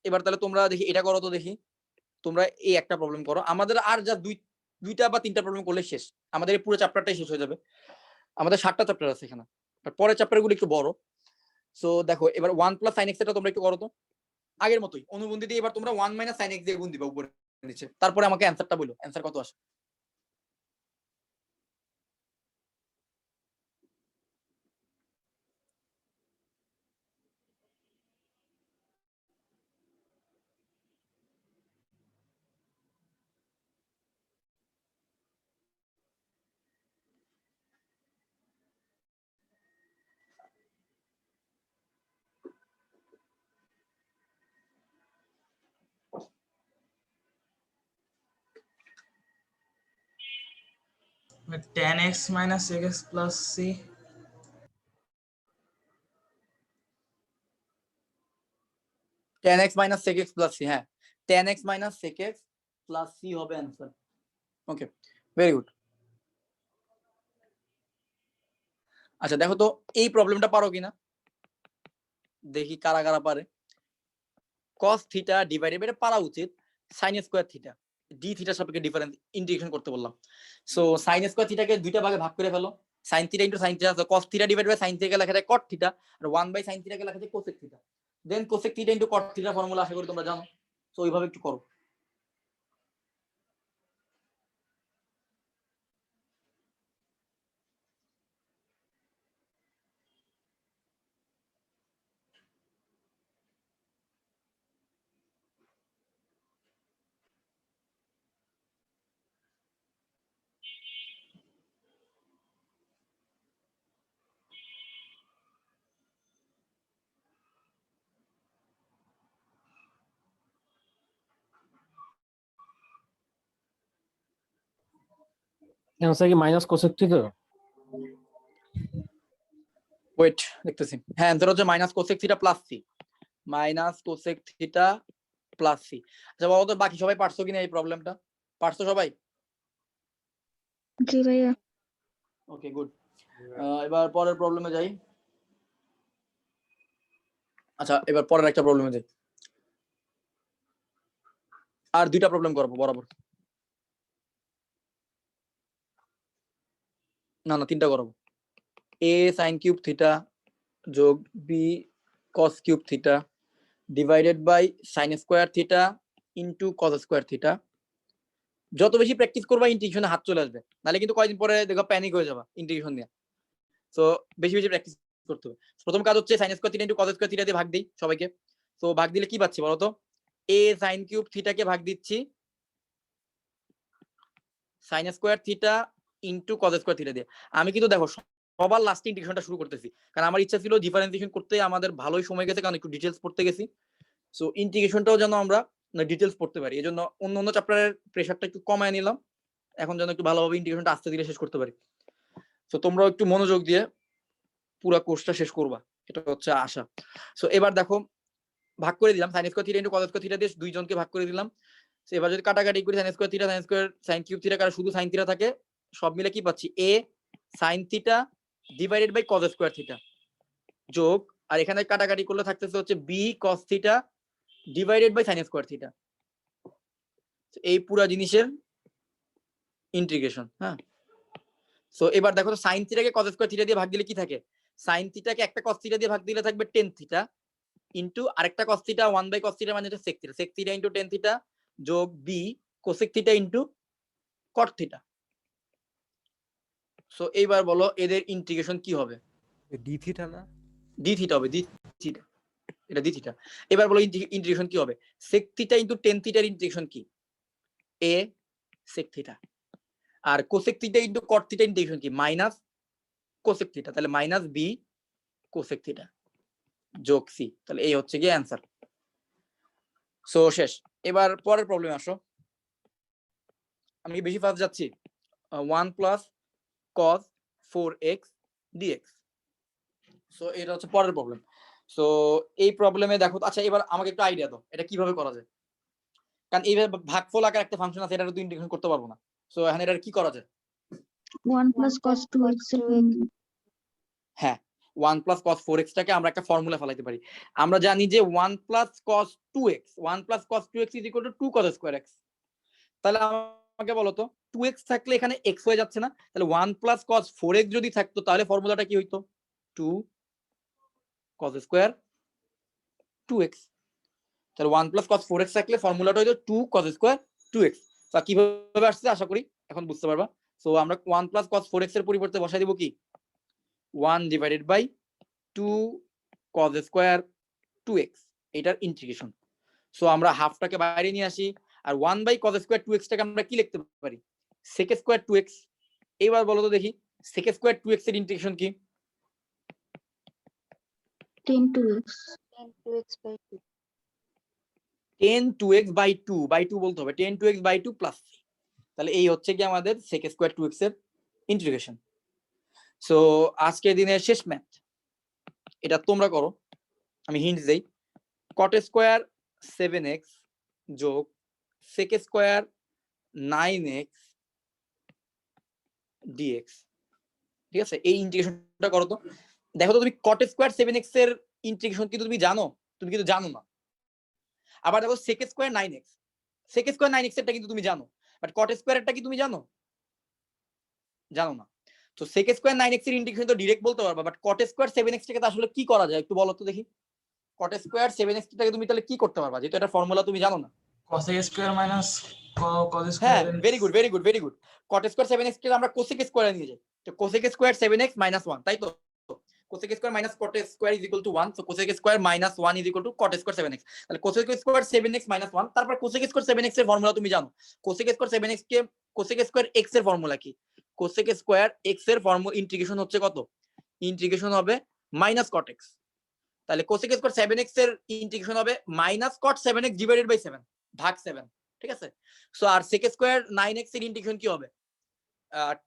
এবার তাহলে তোমরা দেখি এটা করো তো, দেখি তোমরা এই একটা প্রবলেম করো, আমাদের আর যা দুইটা বা তিনটা প্রবলেম করলে শেষ, আমাদের এই পুরো চ্যাপ্টারটাই শেষ হয়ে যাবে। আমাদের 7টা চ্যাপ্টার আছে এখানে, আর পরের চ্যাপ্টারগুলো একটু বড়। সো দেখো এবার 1 প্লাস sin x এটা তোমরা একটু করো তো, আগের মতোই অনুবন্ধী দিয়ে এবার তোমরা 1 মাইনাস sin x দিয়ে গুণ দিবা উপরে নিচে, তারপরে আমাকে অ্যানসারটা বলো, অ্যানসার কত আসে। tan x minus sec x plus c। tan x minus sec x plus c, হ্যাঁ tan x minus sec x plus c হবে অ্যানসার। ওকে, ভেরি গুড। আচ্ছা দেখো তো এই প্রবলেমটা পারো কিনা, দেখি কারা কারা পারে। cos থিটা ডিভাইডেড বাই, পারা উচিত sin স্কয়ার থিটা, d থিটার সাপেক্ষে ডিফারেন্স ইন্টিগ্রেশন করতে বললাম। সো sin স্কয়ার থিটাকে দুইটা ভাগে ভাগ করে ফেলো, sin theta into sin theta, cos theta divided by sin থিটাকে লেখা যায় cot থিটা, আর 1 বাই sin থিটাকে লেখা যায় cosec theta. Then cosec theta into cot theta formula আশা করি তোমরা জানো, সো ওইভাবে একটু করো। অ্যান্সার কি মাইনাস কোসেক থিটা? ওয়েট দেখতেছি, হ্যাঁ অ্যানসার হচ্ছে minus cosec theta plus c, minus cosec theta plus c. আচ্ছা বলো তো বাকি সবাই পারছো কিনা এই প্রবলেমটা, পারছো সবাই? জি ভাইয়া। Okay good. এবার পরের প্রবলেমে যাই। আচ্ছা এবার পরের একটা প্রবলেমে যাই, আর দুইটা প্রবলেম করবো বরাবর, না তিনটা করবো। a sin কিউব থিটা যোগ b cos cube theta divided by sin square theta into cos square theta. যত বেশি প্র্যাকটিস করবা ইন্টিগ্রেশনে হাত চলে আসবে, নাহলে কিন্তু কয়েকদিন পরে দেখো প্যানিক হয়ে যাবা ইন্টিগ্রেশন নিয়ে। সো বেশি বেশি প্র্যাকটিস করতে হবে। প্রথম কাজ হচ্ছে sin square theta into cos square theta দিয়ে ভাগ দেই সবাইকে। তো ভাগ দিলে কি পাচ্ছি বলো তো, a sin কিউব থিটাকে ভাগ দিচ্ছি sin square theta into cos square theta দিয়ে। আমি কিন্তু দেখো সবার লাস্টে ইন্টিগ্রেশনটা শুরু করতেছি, কারণ আমার ইচ্ছা ছিল ডিফারেন্সিয়েশন করতে আমাদের ভালোই সময় গেছে, কারণ একটু ডিটেইলস পড়তে গেছি। সো ইন্টিগ্রেশনটাও যেন আমরা ডিটেইলস পড়তে পারি, এজন্য অন্য চ্যাপ্টারের প্রেসারটা একটু কমায় নিলাম, এখন যেন একটু ভালোভাবে ইন্টিগ্রেশনটা আস্তে ধীরে শেষ করতে পারি। সো তোমরাও একটু মনোযোগ দিয়ে পুরো কোর্সটা শেষ করবা, এটা হচ্ছে আশা। সো এবার দেখো ভাগ করে দিলাম sin square theta into cos square theta দিয়ে দুইজনকে ভাগ করে দিলাম। সো এবার যদি কাটাকাটি করি sin square theta sin square sin cube theta, কারণ শুধু sin থিটা থাকে, সব মিলে কি পাচ্ছি a sin theta divided by cos square theta যোগ, আর এখানে কাটাকাটি করলে থাকতেছে হচ্ছে b cos theta divided by sin square theta. এই পুরো জিনিসের ইন্টিগ্রেশন। হ্যাঁ সো এবার দেখো তো sin থিটাকে cos স্কয়ার থিটা দিয়ে ভাগ দিলে কি থাকে, sin থিটাকে একটা cos থিটা দিয়ে ভাগ দিলে থাকবে tan থিটা ইনটু আরেকটা cos theta 1 by cos theta মানে হচ্ছে sec theta, sec theta into tan theta যোগ b cosec theta into cot theta. So এইবার বলো এদের ইন্টিগ্রেশন কি হবে? ডি থিটা না, d থিটা হবে, d থিটা এটা ডি থিটা। এবার বলো ইন্টিগ্রেশন কি হবে? sec থিটা ইনটু tan থিটার ইন্টিগ্রেশন কি? a sec theta. আর cosec theta into cot theta integration কি? Minus cosec theta. তাহলে মাইনাস b cosec থিটা যোগ c। তাহলে এই হচ্ছে কি অ্যান্সার। সো শেষ। এবার পরের প্রবলেমে আসো। আমি কি বেশি ফাস্ট যাচ্ছি? 1 plus cos 4x dx। So এটা হচ্ছে পরের প্রবলেম। সো এই প্রবলেমে দেখো, আচ্ছা এবার আমাকে একটু আইডিয়া দাও এটা কিভাবে করা যায়, কারণ এইভাবে ভাগফল আকার একটা ফাংশন আছে, এটা তো ইন্টিগ্রেশন করতে পারবো না। সো এখন এটা কি করা যায়? 1 plus cos 2x এর formula। হ্যাঁ, 1 প্লাস cos 4x টাকে আমরা একটা ফর্মুলা ফেলাইতে পারি। আমরা জানি যে 1 plus cos 2x 2 cos square x। তাহলে আমাকে বলো তো 2x থাকলে এখানে x হয়ে যাচ্ছে না? তাহলে 1 প্লাস cos 4x যদি থাকতো তাহলে ফর্মুলাটা কি হইতো? 2 cos স্কয়ার 2x। তাহলে 1 প্লাস cos 4x থাকলে ফর্মুলাটা হইতো 2 cos স্কয়ার 2x। তা কিভাবে আসছে আশা করি এখন বুঝতে পারবা। সো আমরা 1 প্লাস cos 4x এর পরিবর্তে বসাই দিব কি 1 divided by 2 cos square 2x, এটার ইন্টিগ্রেশন। সো আমরা হাফটাকে বাইরে নিয়ে আসি, আর 1 বাই cos স্কয়ার 2x টাকে আমরা কি লিখতে পারি? sec square 2x। এবার বলো তো দেখি sec স্কয়ার 2x এর ইন্টিগ্রেশন কি? 10 2x। 10 2x বাই 2 বাই 2 বলতে হবে 10 2x বাই 2 প্লাস। তাহলে এই হচ্ছে কি আমাদের sec স্কয়ার 2x এর ইন্টিগ্রেশন। সো আজকের দিনের শেষ ম্যাথ, এটা তোমরা করো, আমি হিন্ট দেই। cot স্কয়ার 7x যোগ sec স্কয়ার 9x dx, ঠিক আছে? এই ইন্টিগ্রেশনটা করো তো। দেখো তো তুমি cot স্কয়ার 7x এর ইন্টিগ্রেশন কিন্তু তুমি জানো? তুমি কিন্তু জানো না। আবার দেখো sec square 9x, sec square 9x এরটা কিন্তু তুমি জানো, বাট cot স্কয়ারটা কি তুমি জানো? জানো না। তো sec স্কয়ার 9x এর ইন্টিগ্রেশন তো ডাইরেক্ট বলতে পারবা, বাট cot স্কয়ার 7x টাকে আসলে কি করা যায় একটু বলো তো দেখি। cot স্কয়ার 7x টাকে তুমি তাহলে কি করতে পারবা, যেহেতু এটা ফর্মুলা তুমি জানো না? cosec স্কয়ার মাইনাস cos হ্যাঁ, square. Very good very good very good. cot square 7x কে আমরা cosec স্কয়ারে নিয়ে যাই, তো cosec স্কয়ার 7x minus 1, তাই তো? cosec square minus cot square is equal to 1, so cosec square minus 1 is equal to cot square 7x। তাহলে cosec square 7x minus 1, তারপর cosec square 7x এর formula তুমি জানো। cosec স্কয়ার 7x কে cosec square x এর formula কি? cosec square x এর formula integration হচ্ছে কত? ইন্টিগ্রেশন হবে minus cot x। তাহলে cosec স্কয়ার 7x এর ইন্টিগ্রেশন হবে minus cot 7x divided by 7 ভাগ 7, ঠিক আছে? সো আর sec স্কয়ার 9x এর ইন্টিগ্রেশন কি হবে?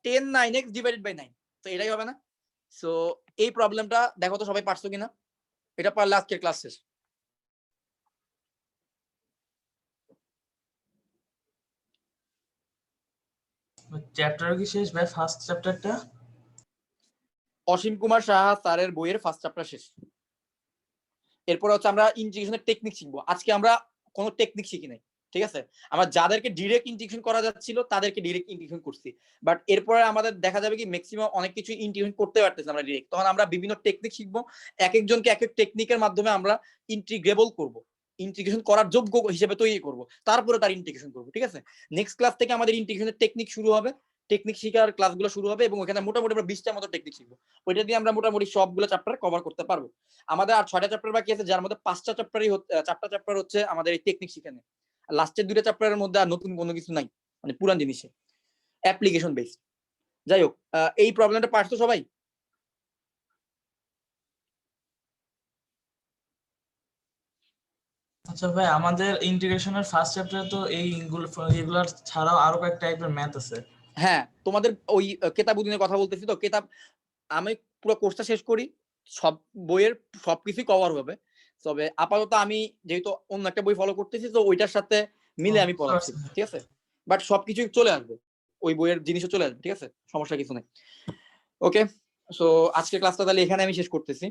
10 9x ডিভাইডেড বাই 9, তো এটাই হবে না? সো এই প্রবলেমটা দেখো তো সবাই পারছো কিনা, এটা পারলে আজকের ক্লাস শেষ। চ্যাপ্টার কি শেষ ভাই? ফার্স্ট চ্যাপ্টারটা অসীম কুমার সাহা স্যারের বইয়ের ফার্স্ট চ্যাপ্টার শেষ। এরপর হচ্ছে আমরা ইন্টিগ্রেশনের টেকনিক শিখবো। আজকে আমরা কোনো টেকনিক শিখি নাই, ঠিক আছে? আমরা যাদেরকে ডিরেক্ট ইন্টিগ্রেশন করা যাচ্ছিল তাদেরকে ডিরেক্ট ইন্টিগ্রেশন করছি, বাট এরপরে আমাদের দেখা যাবে কি ম্যাক্সিমাম অনেক কিছু ইন্টিগ্রেশন করতে পারতেছি আমরা ডিরেক্ট। তখন আমরা বিভিন্ন টেকনিক শিখবো, এক একজনকে এক এক টেকনিকের মাধ্যমে আমরা ইন্টিগ্রেবল করব, ইন্টিগ্রেশন করার যোগ্য হিসেবে তৈরি করব, তারপরে তার ইন্টিগ্রেশন করব, ঠিক আছে? নেক্সট ক্লাস থেকে আমাদের ইন্টিগ্রেশনের টেকনিক শুরু হবে, টেকনিক শেখার ক্লাসগুলো শুরু হবে, এবং ওখানে মোটামুটি আমরা 20টার মতো টেকনিক শিখবো। ওইটা দিয়ে আমরা মোটামুটি সবগুলো চ্যাপ্টার কভার করতে পারবো। আমাদের আর 6টা চ্যাপ্টার বাকি আছে, যার মধ্যে 5টা চ্যাপ্টারই 4টা চ্যাপ্টার হচ্ছে আমাদের এই টেকনিক শিখানো, আর লাস্টের 2টা চ্যাপ্টারের মধ্যে আর নতুন কোনো কিছু নাই, মানে পুরান জিনিসে অ্যাপ্লিকেশন বেসড। যাই হোক, এই প্রবলেমটা পারছো সবাই? আচ্ছা ভাই, আমাদের ইন্টিগ্রেশনের ফার্স্ট চ্যাপ্টারে তো এগুলার ছাড়াও আরো কয়েক টাইপের ম্যাথ আছে। হ্যাঁ, তোমাদের ওই কেতাবুদ্দিনের কথা বলতেছি তো, কেতাব আমি পুরো কোর্সটা শেষ করি, সব বইয়ের সবকিছুই কভার হবে। তবে আপাতত আমি যেহেতু অন্য একটা বই ফলো করতেছি, তো ওইটার সাথে মিলে আমি পড়াচ্ছি, ঠিক আছে? বাট সবকিছু চলে আসবে, ওই বইয়ের জিনিসও চলে আসবে, ঠিক আছে? সমস্যা কিছু নেই। ওকে, সো আজকের ক্লাসটা তাহলে এখানে আমি শেষ করতেছি।